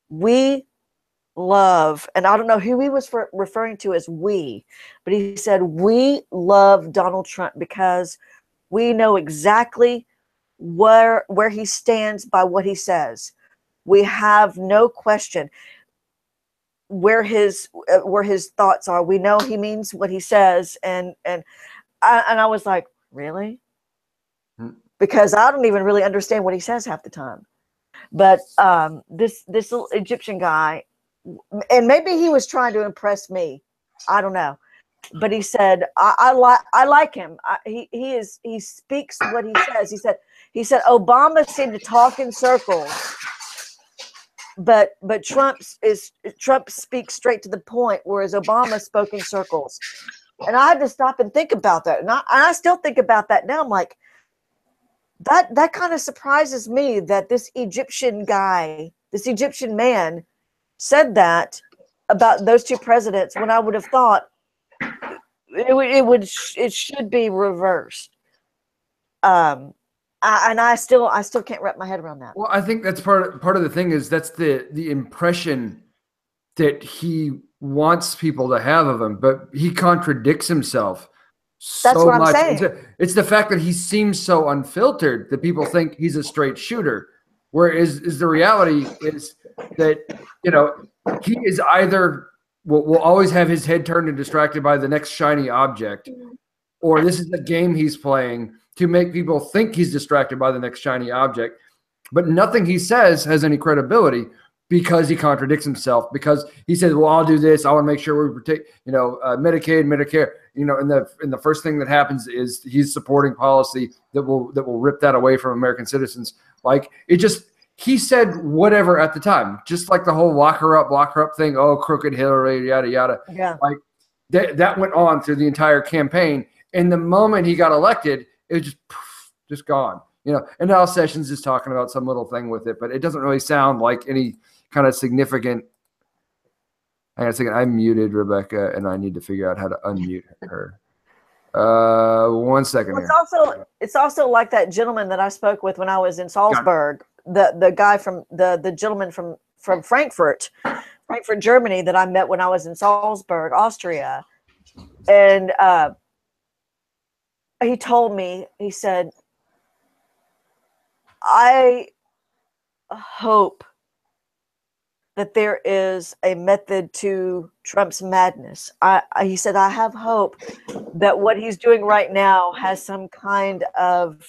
"We love," and I don't know who he was referring to as we, but he said, "We love Donald Trump because we know exactly where he stands by what he says. We have no question where his thoughts are. We know he means what he says." And I was like, really? Because I don't even really understand what he says half the time. But this little Egyptian guy, and maybe he was trying to impress me, I don't know, but he said, I like him. He speaks what he says. He said Obama seemed to talk in circles, but Trump speaks straight to the point, whereas Obama spoke in circles. And I had to stop and think about that, and I still think about that now. I'm like, that kind of surprises me that this Egyptian man said that about those two presidents, when I would have thought it should be reversed. I still can't wrap my head around that. Well, I think that's part of the thing is that's the impression that he wants people to have of him, but he contradicts himself That's so what I'm much. saying. It's the fact that he seems so unfiltered that people think he's a straight shooter, whereas the reality is that, he is either will always have his head turned and distracted by the next shiny object, or this is a game he's playing to make people think he's distracted by the next shiny object. But nothing he says has any credibility because he contradicts himself, because he says, well, I'll do this. I want to make sure we protect, Medicaid, Medicare, and the first thing that happens is he's supporting policy that will rip that away from American citizens. Like, he said whatever at the time, just like the whole lock her up thing. Oh, crooked Hillary, yada, yada. Yeah. Like that went on through the entire campaign. And the moment he got elected, it was just gone, and now Sessions is talking about some little thing with it, but it doesn't really sound like any kind of significant. Hang on a second. I muted Rebecca and I need to figure out how to unmute her. 1 second. It's also like that gentleman that I spoke with when I was in Salzburg. The guy the gentleman from Frankfurt, Germany, that I met when I was in Salzburg, Austria. And he told me, he said, I hope that there is a method to Trump's madness. He said, I have hope that what he's doing right now has some kind of,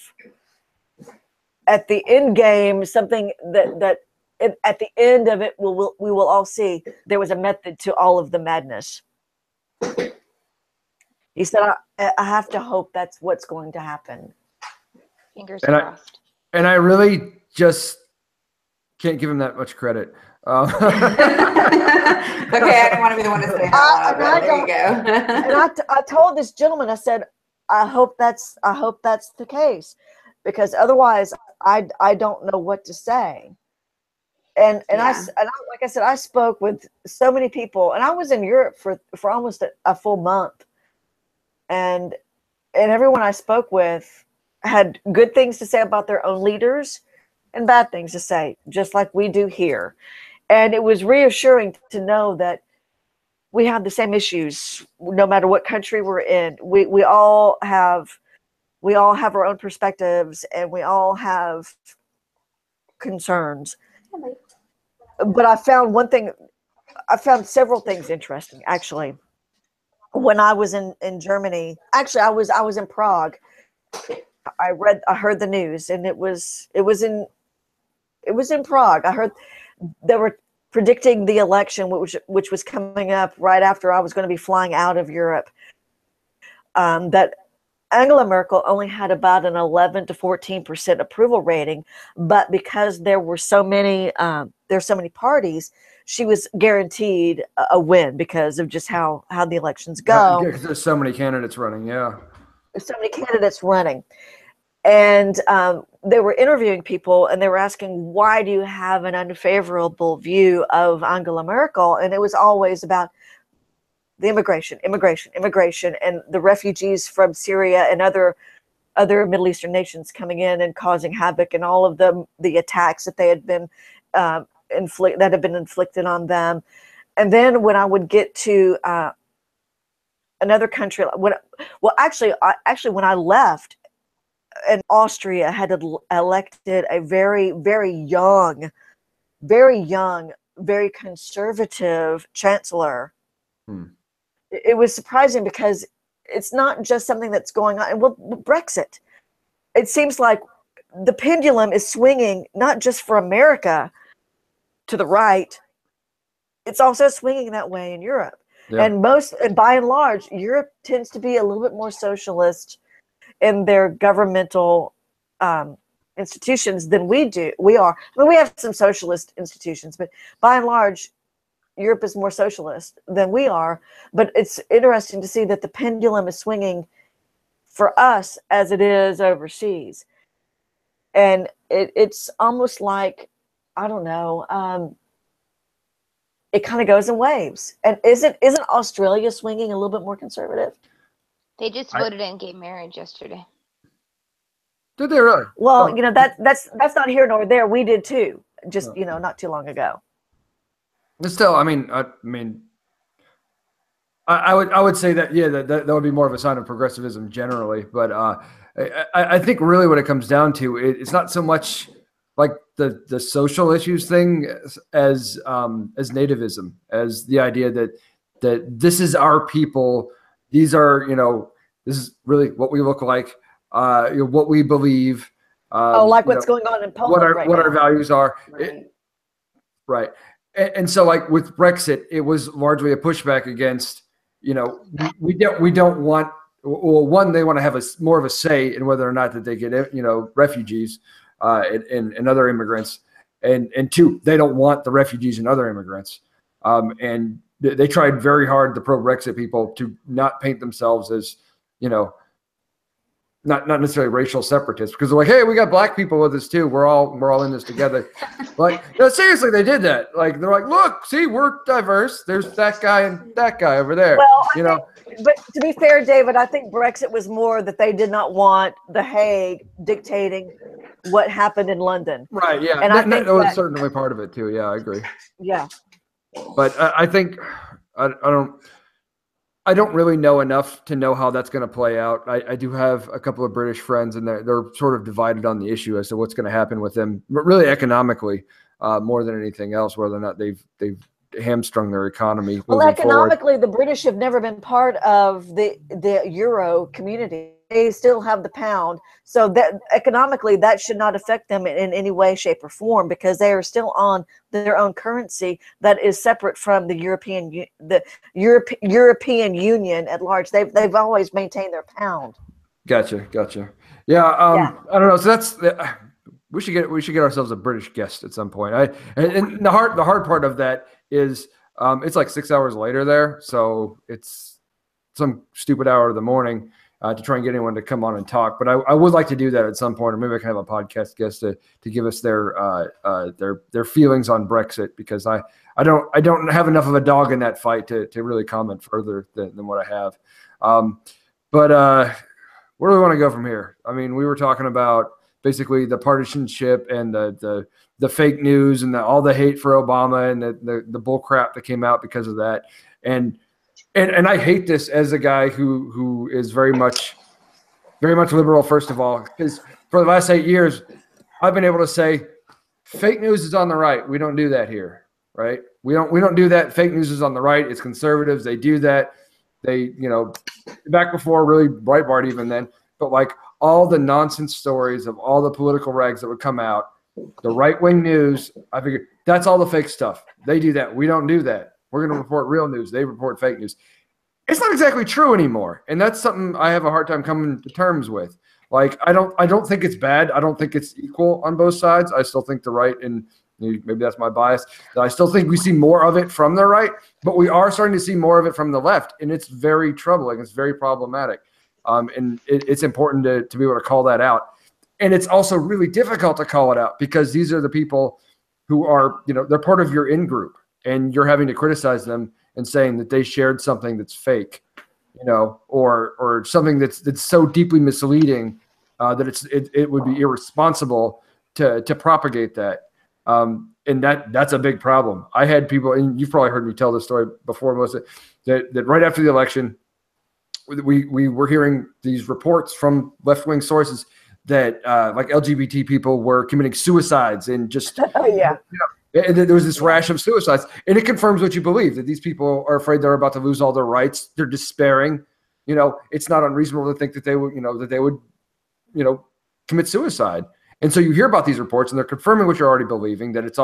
at the end game, something that at the end of it, we will all see there was a method to all of the madness. He said, I have to hope that's what's going to happen. Fingers crossed. And I really just can't give him that much credit. Okay, I don't want to be the one to say that. There you go. And I told this gentleman, I said, I hope that's the case, because otherwise I don't know what to say. And like I said, I spoke with so many people, and I was in Europe for almost a full month, and everyone I spoke with had good things to say about their own leaders, and bad things to say, just like we do here. And it was reassuring to know that we have the same issues no matter what country we're in. We all have our own perspectives, and we all have concerns. But I found several things interesting, actually. When I was in Germany, actually I was in Prague. I heard the news, and it was in Prague. I heard they were predicting the election, which was coming up right after I was going to be flying out of Europe. That Angela Merkel only had about an 11 to 14% approval rating, but because there were so many parties, she was guaranteed a win because of just how the elections go. Yeah, because there's so many candidates running. Yeah, there's so many candidates running, and they were interviewing people, and they were asking, "Why do you have an unfavorable view of Angela Merkel?" And it was always about the immigration, and the refugees from Syria and other Middle Eastern nations coming in and causing havoc, and all of the attacks that they had been inflicted on them. And then when I would get to another country, when I left, and Austria had elected a very, very young, very conservative chancellor. It was surprising because it's not just something that's going on. Well, Brexit, it seems like the pendulum is swinging not just for America to the right, it's also swinging that way in Europe. Yeah. And by and large, Europe tends to be a little bit more socialist in their governmental institutions than we are. I mean, we have some socialist institutions, but by and large, Europe is more socialist than we are. But it's interesting to see that the pendulum is swinging for us as it is overseas. And it's almost like, I don't know, it kind of goes in waves. And isn't Australia swinging a little bit more conservative? They just voted in gay marriage yesterday. Did they really? Well, that's not here nor there. We did too, just not too long ago. But still, I would say that that would be more of a sign of progressivism generally. But I think really what it comes down to, it's not so much like the social issues thing as nativism, as the idea that this is our people. These are, this is really what we look like, what we believe. Like what's going on in Poland what our values are. Right. Right. And so, like with Brexit, it was largely a pushback against, we don't want, well, one, they want to have more of a say in whether or not that they get, refugees and other immigrants. And two, they don't want the refugees and other immigrants. And they tried very hard, the pro-Brexit people, to not paint themselves as, not necessarily racial separatists, because they're like, hey, we got black people with us too. We're all in this together. Like, seriously, they did that. Like, they're like, look, see, we're diverse. There's that guy and that guy over there. Well, but to be fair, David, I think Brexit was more that they did not want The Hague dictating what happened in London. Right. Yeah. And I think that was certainly part of it too. Yeah, I agree. Yeah. But I think I don't really know enough to know how that's going to play out. I do have a couple of British friends, and they're sort of divided on the issue as to what's going to happen with them, but really economically, more than anything else, whether or not they've hamstrung their economy. Well, economically, the British have never been part of the Euro community. They still have the pound, so that economically that should not affect them in any way, shape, or form, because they are still on their own currency that is separate from the European Union at large. They've always maintained their pound. Gotcha. Yeah, I don't know. So that's we should get ourselves a British guest at some point. And the hard part of that is it's like 6 hours later there, so it's some stupid hour of the morning. To try and get anyone to come on and talk, but I would like to do that at some point, or maybe I can have a podcast guest to give us their feelings on Brexit, because I don't have enough of a dog in that fight to really comment further than what I have. But where do we want to go from here? I mean, we were talking about basically the partisanship and the fake news and all the hate for Obama and the bull crap that came out because of that. And I hate this as a guy who is very much liberal, first of all, because for the last 8 years, I've been able to say fake news is on the right. We don't do that here, right? We don't do that. Fake news is on the right. It's conservatives. They do that. They, back before really Breitbart even then, but like all the nonsense stories of all the political rags that would come out, the right-wing news, I figured that's all the fake stuff. They do that. We don't do that. We're going to report real news. They report fake news. It's not exactly true anymore. And that's something I have a hard time coming to terms with. Like, I don't think it's bad. I don't think it's equal on both sides. I still think the right, and maybe that's my bias, that I still think we see more of it from the right, but we are starting to see more of it from the left. And it's very troubling. It's very problematic. And it's important to be able to call that out. And it's also really difficult to call it out because these are the people who are, they're part of your in-group, and you're having to criticize them and saying that they shared something that's fake, or something that's so deeply misleading that it would be irresponsible to propagate that. And that's a big problem. I had people, and you've probably heard me tell this story before, Melissa, that right after the election, we were hearing these reports from left-wing sources that like LGBT people were committing suicides and just and there was this rash of suicides, and it confirms what you believe, that these people are afraid they're about to lose all their rights. They're despairing. It's not unreasonable to think that they would commit suicide. And so you hear about these reports, and they're confirming what you're already believing, that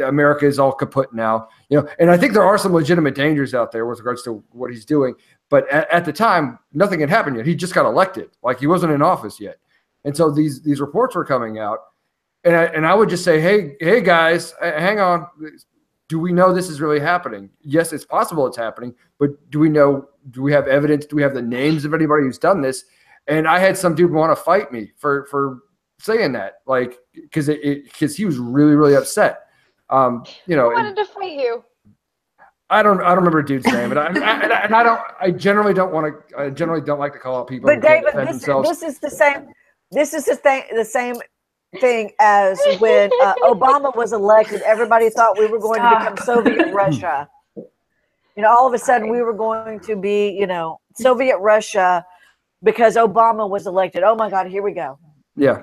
America is all kaput now. And I think there are some legitimate dangers out there with regards to what he's doing. But at the time, nothing had happened yet. He just got elected. Like, he wasn't in office yet. And so these reports were coming out. And I would just say, hey guys, hang on. Do we know this is really happening? Yes, it's possible it's happening, but do we have evidence? Do we have the names of anybody who's done this? And I had some dude want to fight me for saying that, like, because he was really, really upset. I wanted to fight you. I don't remember dude's name, and I generally don't like to call out people. But David, this is the same. This is the same thing as when Obama was elected. Everybody thought we were going to become Soviet Russia. All of a sudden we were going to be, Soviet Russia because Obama was elected. Oh my God, here we go. Yeah.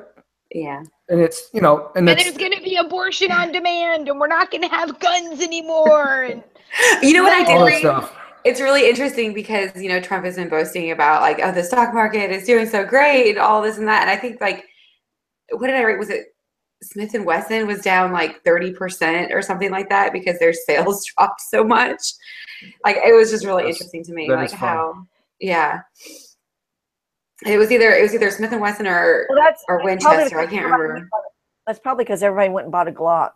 Yeah. And it's, and there's going to be abortion on demand, and we're not going to have guns anymore. And what I did read? It's really interesting because, Trump has been boasting about like, oh, the stock market is doing so great and all this and that. And I think like, what did I read? Was it Smith & Wesson was down like 30% or something like that because their sales dropped so much. Like, it was just really interesting to me, like how, yeah. It was either Smith & Wesson or Winchester. I can't remember. That's probably because everybody went and bought a Glock.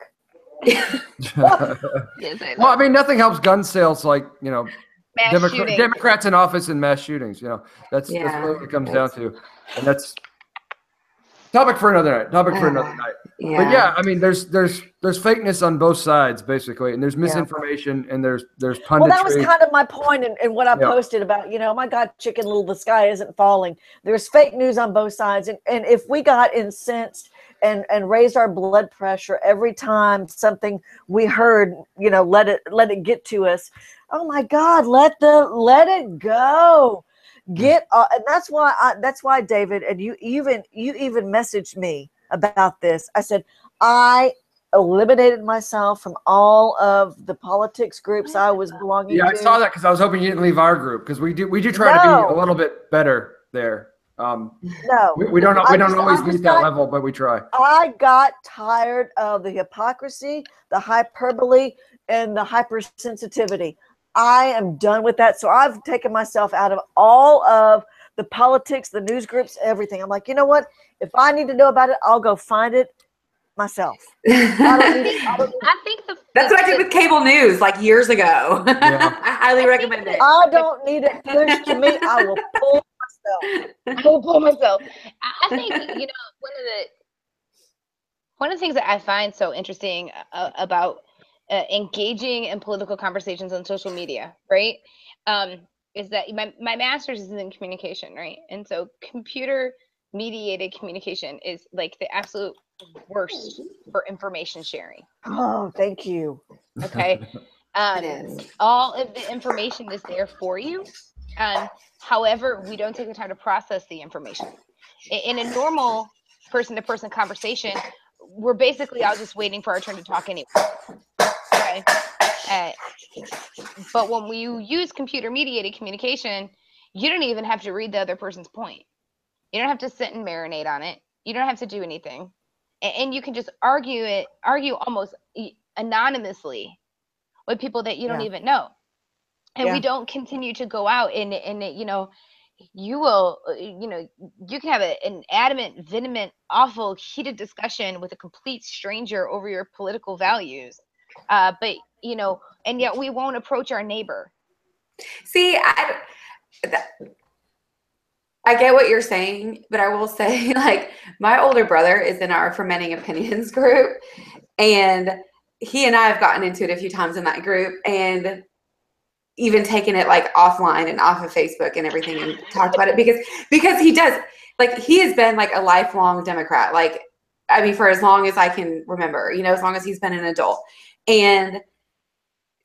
Well, I mean, nothing helps gun sales like, Democrats in office and mass shootings. That's really what it comes down to. And that's topic for another night. Yeah. But yeah, I mean, there's fakeness on both sides, basically, and there's misinformation and there's punditry. Well, that was kind of my point in what I posted about, oh my God, Chicken Little, the sky isn't falling. There's fake news on both sides. And if we got incensed and raised our blood pressure every time something we heard, let it get to us. Oh my God, let it go. And that's why David, and you even messaged me about this. I said I eliminated myself from all of the politics groups I was belonging to. Yeah, I saw that because I was hoping you didn't leave our group, because we do try to be a little bit better there. No, we don't always meet that level, but we try. I got tired of the hypocrisy, the hyperbole, and the hypersensitivity. I am done with that. So I've taken myself out of all of the politics, the news groups, everything. I'm like, you know what? If I need to know about it, I'll go find it myself. I think that's what I did with cable news like years ago. Yeah. I highly recommend it. I don't need it pushed to me. I will pull myself. I think, one of the things that I find so interesting about engaging in political conversations on social media, right, is that my master's is in communication, right? And so computer mediated communication is like the absolute worst for information sharing. Oh, thank you. Okay. It is. All of the information is there for you. However, we don't take the time to process the information. In a normal person-to-person conversation, we're basically all just waiting for our turn to talk anyway. Okay. But when you use computer-mediated communication, you don't even have to read the other person's point. You don't have to sit and marinate on it. You don't have to do anything. And you can just argue almost anonymously with people that you don't even know. And we don't continue to go out and you know, you will, you know, you can have an adamant, vehement, awful, heated discussion with a complete stranger over your political values. But, you know, and yet we won't approach our neighbor. See, I get what you're saying, but I will say, like, my older brother is in our Fermenting Opinions group, and he and I have gotten into it a few times in that group, and even taken it like offline and off of Facebook and everything, and talked about it because he does, like, he has been like a lifelong Democrat, like, I mean, for as long as I can remember, you know, as long as he's been an adult, and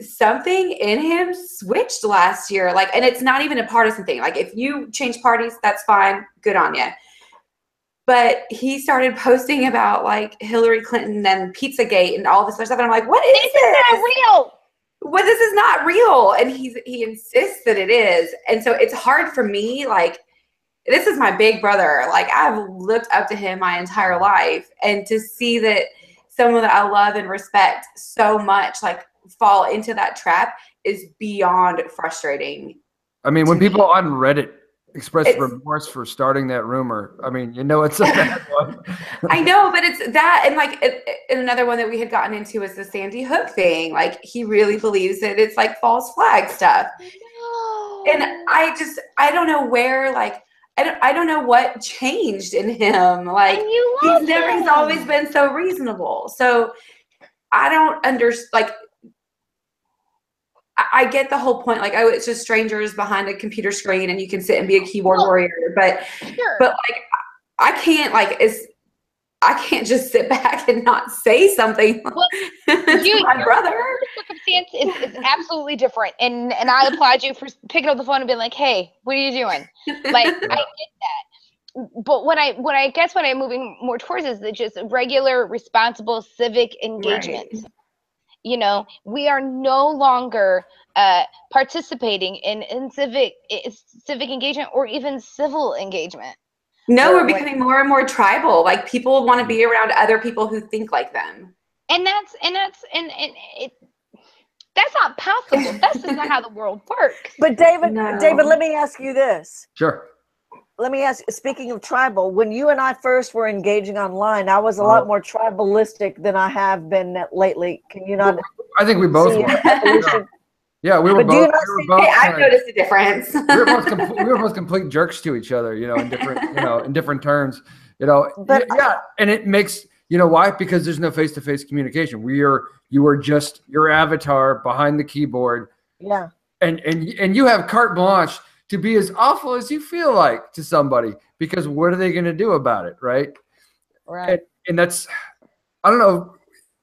something in him switched last year, like, and it's not even a partisan thing. Like, if you change parties, that's fine, good on you. But he started posting about like Hillary Clinton and Pizzagate and all this other stuff, and I'm like, what is this? This is not real. Well, this is not real, and he insists that it is, and so it's hard for me. Like, this is my big brother. Like, I've looked up to him my entire life, and to see that someone that I love and respect so much, like, fall into that trap is beyond frustrating. I mean, when people on Reddit express remorse for starting that rumor, I mean, you know, it's a bad one. I know, but it's that, and like, and another one that we had gotten into was the Sandy Hook thing. Like, he really believes that it's like false flag stuff. No. And I don't know where, like, I don't know what changed in him. Like, he's always been so reasonable. So I don't understand, like, I get the whole point, like, oh, it's just strangers behind a computer screen and you can sit and be a keyboard warrior, but like, I can't just sit back and not say something to my brother. Circumstance is absolutely different, and I applaud you for picking up the phone and being like, hey, what are you doing? Like, I get that. But what I guess what I'm moving more towards is just regular, responsible civic engagement. Right. You know, we are no longer participating in civic engagement or even civil engagement. No, we're becoming more and more tribal. Like, people want to be around other people who think like them. And that's not possible. That's just not how the world works. But David, let me ask you this. Sure. Let me ask, speaking of tribal, when you and I first were engaging online, I was a lot more tribalistic than I have been lately. Can you not? I think we both were. Yeah, we were both. Hey, I've noticed a difference. we were both complete jerks to each other, you know, in different terms, you know. But and it makes, you know why? Because there's no face-to-face communication. You are just your avatar behind the keyboard. Yeah. And you have carte blanche to be as awful as you feel like to somebody, because what are they going to do about it, right? Right. And that's, I don't know,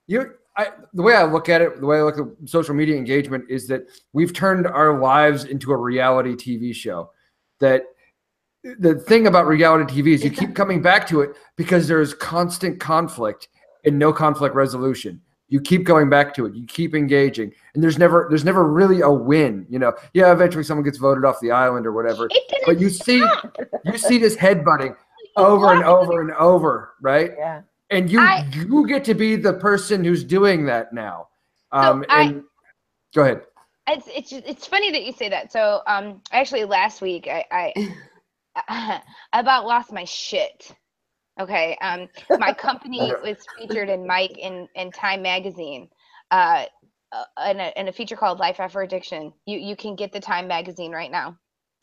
the way I look at it, the way I look at social media engagement is that we've turned our lives into a reality TV show. That the thing about reality TV is you keep coming back to it because there's constant conflict and no conflict resolution. You keep going back to it. You keep engaging, and there's never really a win. You know, yeah, eventually someone gets voted off the island or whatever. But you see this headbutting over and over and over, right? Yeah. And you get to be the person who's doing that now. Go ahead. It's funny that you say that. So actually last week I about lost my shit. Okay. My company was featured in Mike in Time magazine, in a feature called Life After Addiction. You can get the Time magazine right now.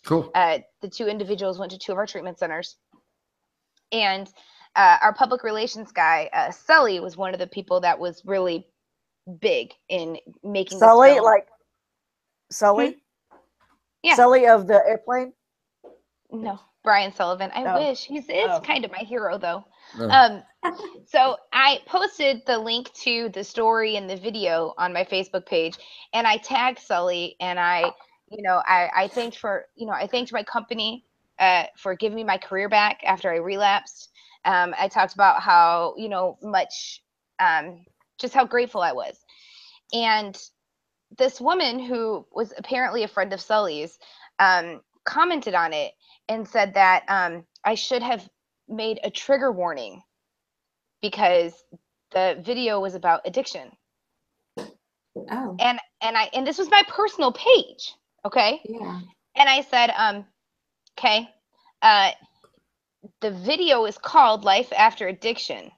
Cool. The two individuals went to 2 of our treatment centers, and our public relations guy, Sully, was one of the people that was really big in making Sully, this film. like Sully? Yeah. Sully of the airplane? No. Brian Sullivan. I wish. He is kind of my hero, though. So I posted the link to the story and the video on my Facebook page, and I tagged Sully, and I thanked I thanked my company for giving me my career back after I relapsed. I talked about how much just how grateful I was, and this woman who was apparently a friend of Sully's commented on it and said that I should have made a trigger warning because the video was about addiction. Oh. And this was my personal page, okay? Yeah. And I said, okay, the video is called Life After Addiction.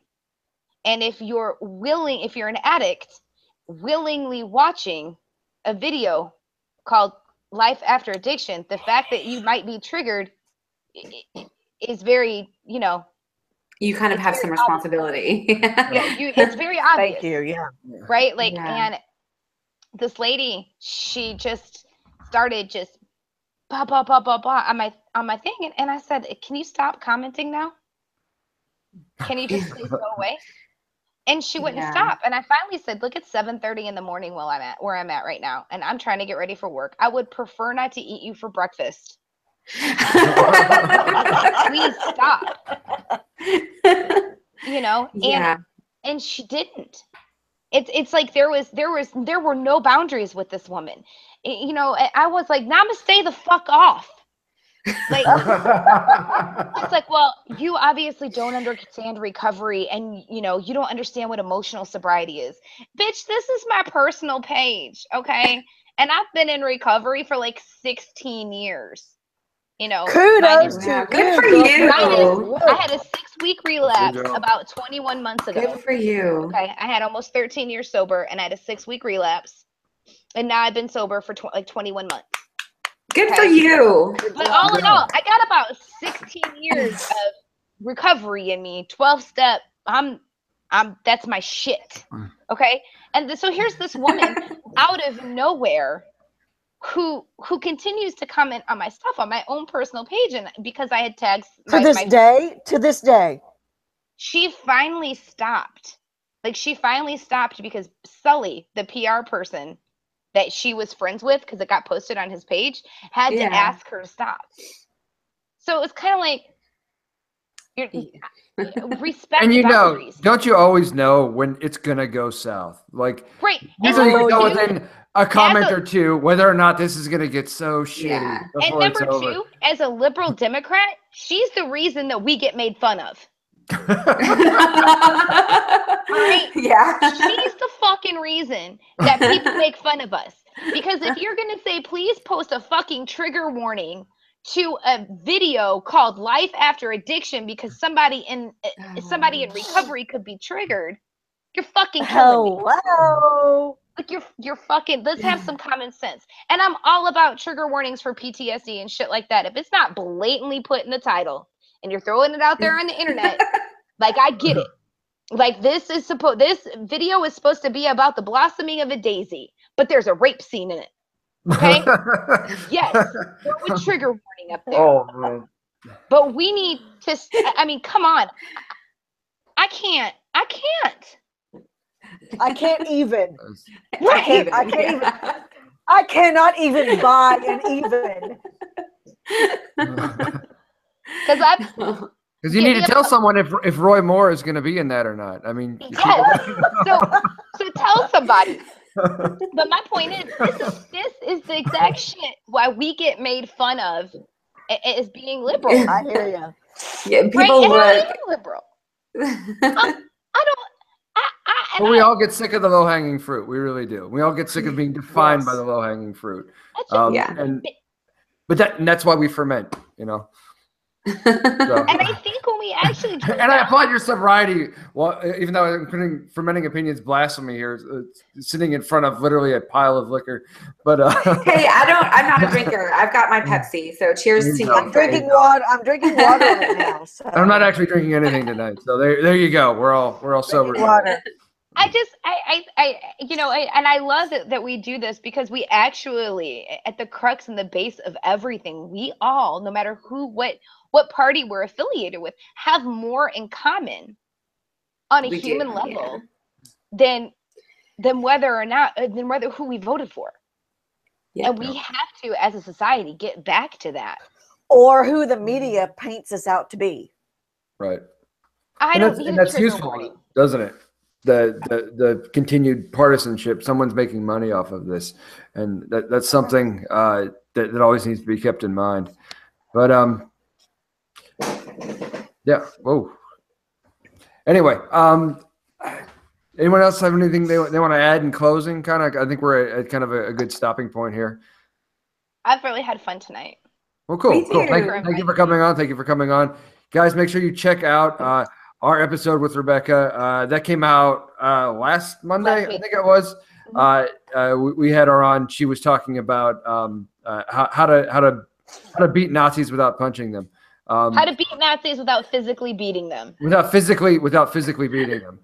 And if you're an addict, willingly watching a video called Life After Addiction, the fact that you might be triggered is very, you kind of have some responsibility. It's very obvious. Thank you. Yeah. Right? And this lady, she just started just blah, blah, blah, blah, blah on my thing. And I said, can you stop commenting now? Can you just please go away? And she wouldn't stop. And I finally said, look, it's 7:30 in the morning where I'm at right now. And I'm trying to get ready for work. I would prefer not to eat you for breakfast. Please stop. And she didn't. It's like there were no boundaries with this woman. I was like, namaste the fuck off. Like, it's like, well, you obviously don't understand recovery, and you don't understand what emotional sobriety is. Bitch, this is my personal page, okay? And I've been in recovery for like 16 years. Kudos to good for you. I had a 6-week relapse about 21 months ago. Good for you. Okay, I had almost 13 years sober, and I had a 6-week relapse, and now I've been sober for 21 months. Good for you. But all in all, I got about 16 years of recovery in me. 12-step. That's my shit. Okay, and so here's this woman out of nowhere who continues to comment on my stuff on my own personal page, and because I had tagged to this day she finally stopped. She finally stopped because Sully, the PR person that she was friends with, because it got posted on his page, had to ask her to stop. So it was kind of like respect. And boundaries. Don't you always know when it's gonna go south? Like, right? Usually you know within a comment or two whether or not this is gonna get so shitty. And number two, as a liberal Democrat, she's the reason that we get made fun of. Right? Yeah. She's the fucking reason that people make fun of us. Because if you're gonna say, please post a fucking trigger warning to a video called Life After Addiction because somebody in recovery could be triggered, you're fucking killing me. Hello. Like you're fucking, let's have some common sense. And I'm all about trigger warnings for PTSD and shit like that. If it's not blatantly put in the title and you're throwing it out there on the internet, like, I get it. Like, this video is supposed to be about the blossoming of a daisy, but there's a rape scene in it. Okay? Yes. Throw a trigger warning up there. Oh, man. But we need to, come on. I can't even. Right. I cannot even buy an even. Because you need to tell someone if Roy Moore is going to be in that or not. I mean, yes. So tell somebody. But my point is, this is the exact shit why we get made fun of as being liberal. I hear you. Yeah, people I am liberal. Well, we all get sick of the low-hanging fruit. We really do. We all get sick of being defined by the low-hanging fruit. But that's why we ferment, So. And I think when we actually and I applaud your sobriety. Well, even though I'm putting fermenting opinions blasphemy here, sitting in front of literally a pile of liquor. But hey, I'm not a drinker. I've got my Pepsi. So cheers to you. I'm drinking water right now. So. I'm not actually drinking anything tonight. So there you go. We're all sober. Water. And I love that we do this because we actually, at the crux and the base of everything, we all, no matter what party we're affiliated with, have more in common on a human level than whether who we voted for. Yeah. And we have to, as a society, get back to that. Or who the media paints us out to be. Right. And that's useful, doesn't it? The continued partisanship. Someone's making money off of this, and that's something that always needs to be kept in mind. But yeah. Whoa. Anyway, anyone else have anything they want to add in closing? I think we're at kind of a good stopping point here. I've really had fun tonight. Well, cool. Thank you for coming on. Thank you for coming on, guys. Make sure you check out our episode with Rebecca. That came out last Monday, I think it was. We had her on. She was talking about how to beat Nazis without punching them. How to beat Nazis without physically beating them. Without physically beating them.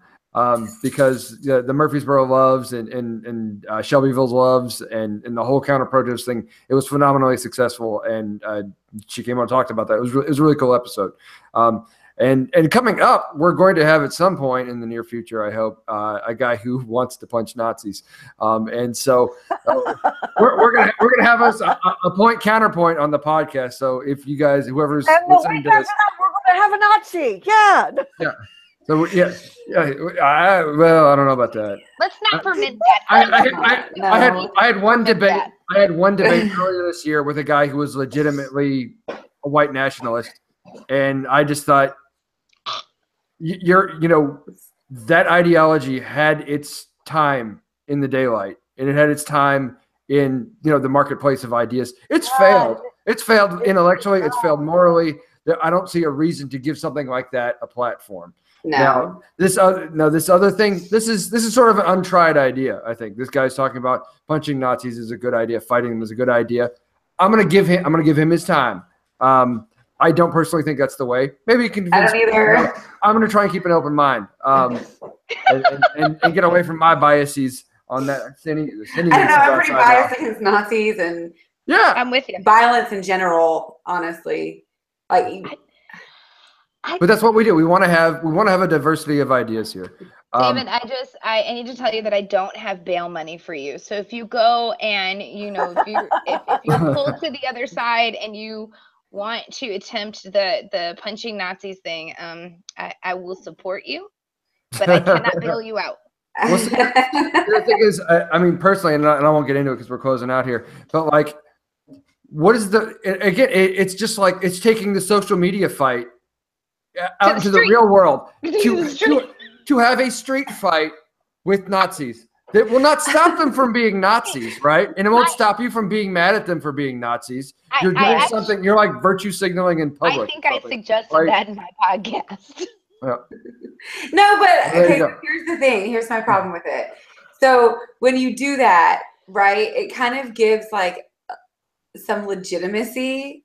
Because the Murfreesboro loves and Shelbyville loves and the whole counter-protest thing, it was phenomenally successful, and she came on and talked about that. It was a really cool episode. And coming up, we're going to have at some point in the near future, I hope, a guy who wants to punch Nazis. And so we're gonna have us a point counterpoint on the podcast. So if you guys, whoever's listening to this, we're gonna have a Nazi. Yeah. Yeah. So I don't know about that. Let's not permit that. I had one debate. I had one debate earlier this year with a guy who was legitimately a white nationalist, and I just thought, that ideology had its time in the daylight, and it had its time in the marketplace of ideas. It's failed. It's failed intellectually. It's failed morally. I don't see a reason to give something like that a platform. No. Now, this other thing, this is sort of an untried idea. I think this guy's talking about punching Nazis is a good idea, fighting them is a good idea. I'm gonna give him his time. I don't personally think that's the way. Maybe you can. I don't either. I'm gonna try and keep an open mind, and get away from my biases on that. I don't know. I'm pretty biased against Nazis and I'm with you. Violence in general, honestly, But that's what we do. We want to have a diversity of ideas here. David, I need to tell you that I don't have bail money for you. So if you go and if you pull to the other side and you want to attempt the punching Nazis thing, I will support you, but I cannot bail you out. Well, see, the thing is, I mean, personally, and I won't get into it because we're closing out here, but what is it's just like it's taking the social media fight out into the real world to have a street fight with Nazis. That will not stop them from being Nazis, right? And it won't stop you from being mad at them for being Nazis. You're doing something. You're like virtue signaling in public. I think I suggested that in my podcast. Yeah. No, but okay. So here's the thing. Here's my problem with it. So when you do that, right, it kind of gives some legitimacy.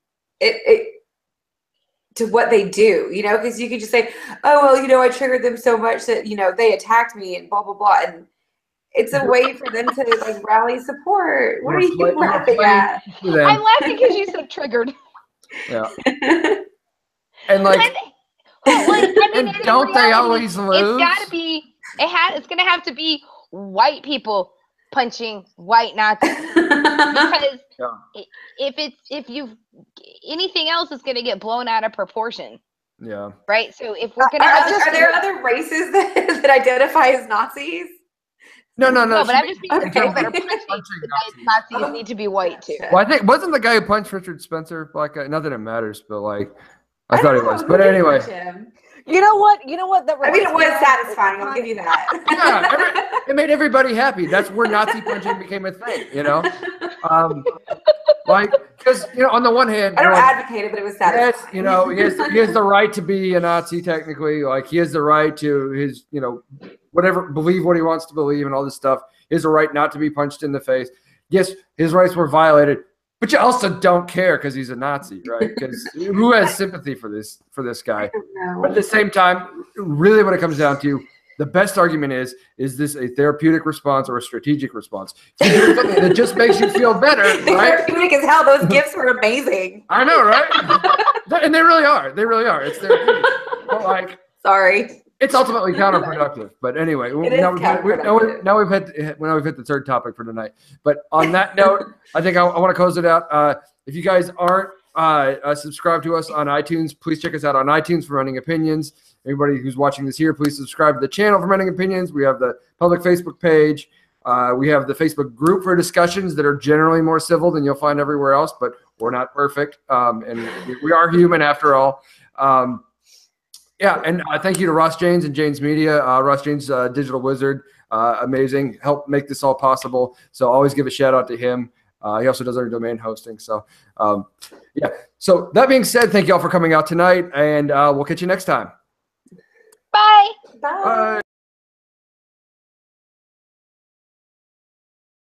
To what they do, because you could just say, oh, well, I triggered them so much that, they attacked me and blah, blah, blah. And it's a way for them to rally support. What are you laughing at? I'm laughing because you said triggered. Yeah. And and don't they always lose? It's going to have to be white people punching white Nazis because if anything else is going to get blown out of proportion. Yeah. Right. So if we're going to are there other races that identify as Nazis? No. But I'm just being the that are punching Nazis need to be white too. Well, I think wasn't the guy who punched Richard Spencer black guy? Not that it matters, but I thought he was. But anyway. You know what? It was satisfying. I'll give you that. Yeah, it made everybody happy. That's where Nazi punching became a thing. Because on the one hand, I don't advocate it, but it was satisfying. Yes, he has the right to be a Nazi technically. He has the right to his, believe what he wants to believe and all this stuff. He has a right not to be punched in the face. Yes, his rights were violated. But you also don't care because he's a Nazi, right? Because who has sympathy for this guy? But at the same time, really what it comes down to, The best argument is this a therapeutic response or a strategic response? If you do something that just makes you feel better, right? Therapeutic as hell. Those gifts were amazing. I know, right? And they really are. They really are. It's therapeutic. But like, sorry. It's ultimately counterproductive. But anyway, now we've hit the third topic for tonight. But on that note, I think I want to close it out. If you guys aren't subscribed to us on iTunes, please check us out on iTunes for Fermenting Opinions. Everybody who's watching this here, please subscribe to the channel for Fermenting Opinions. We have the public Facebook page. We have the Facebook group for discussions that are generally more civil than you'll find everywhere else, but we're not perfect. And we are human after all. Yeah, and thank you to Ross Janes and Janes Media. Ross Janes, digital wizard, amazing, helped make this all possible. So always give a shout out to him. He also does our domain hosting. So yeah. So that being said, thank you all for coming out tonight, and we'll catch you next time. Bye. Bye.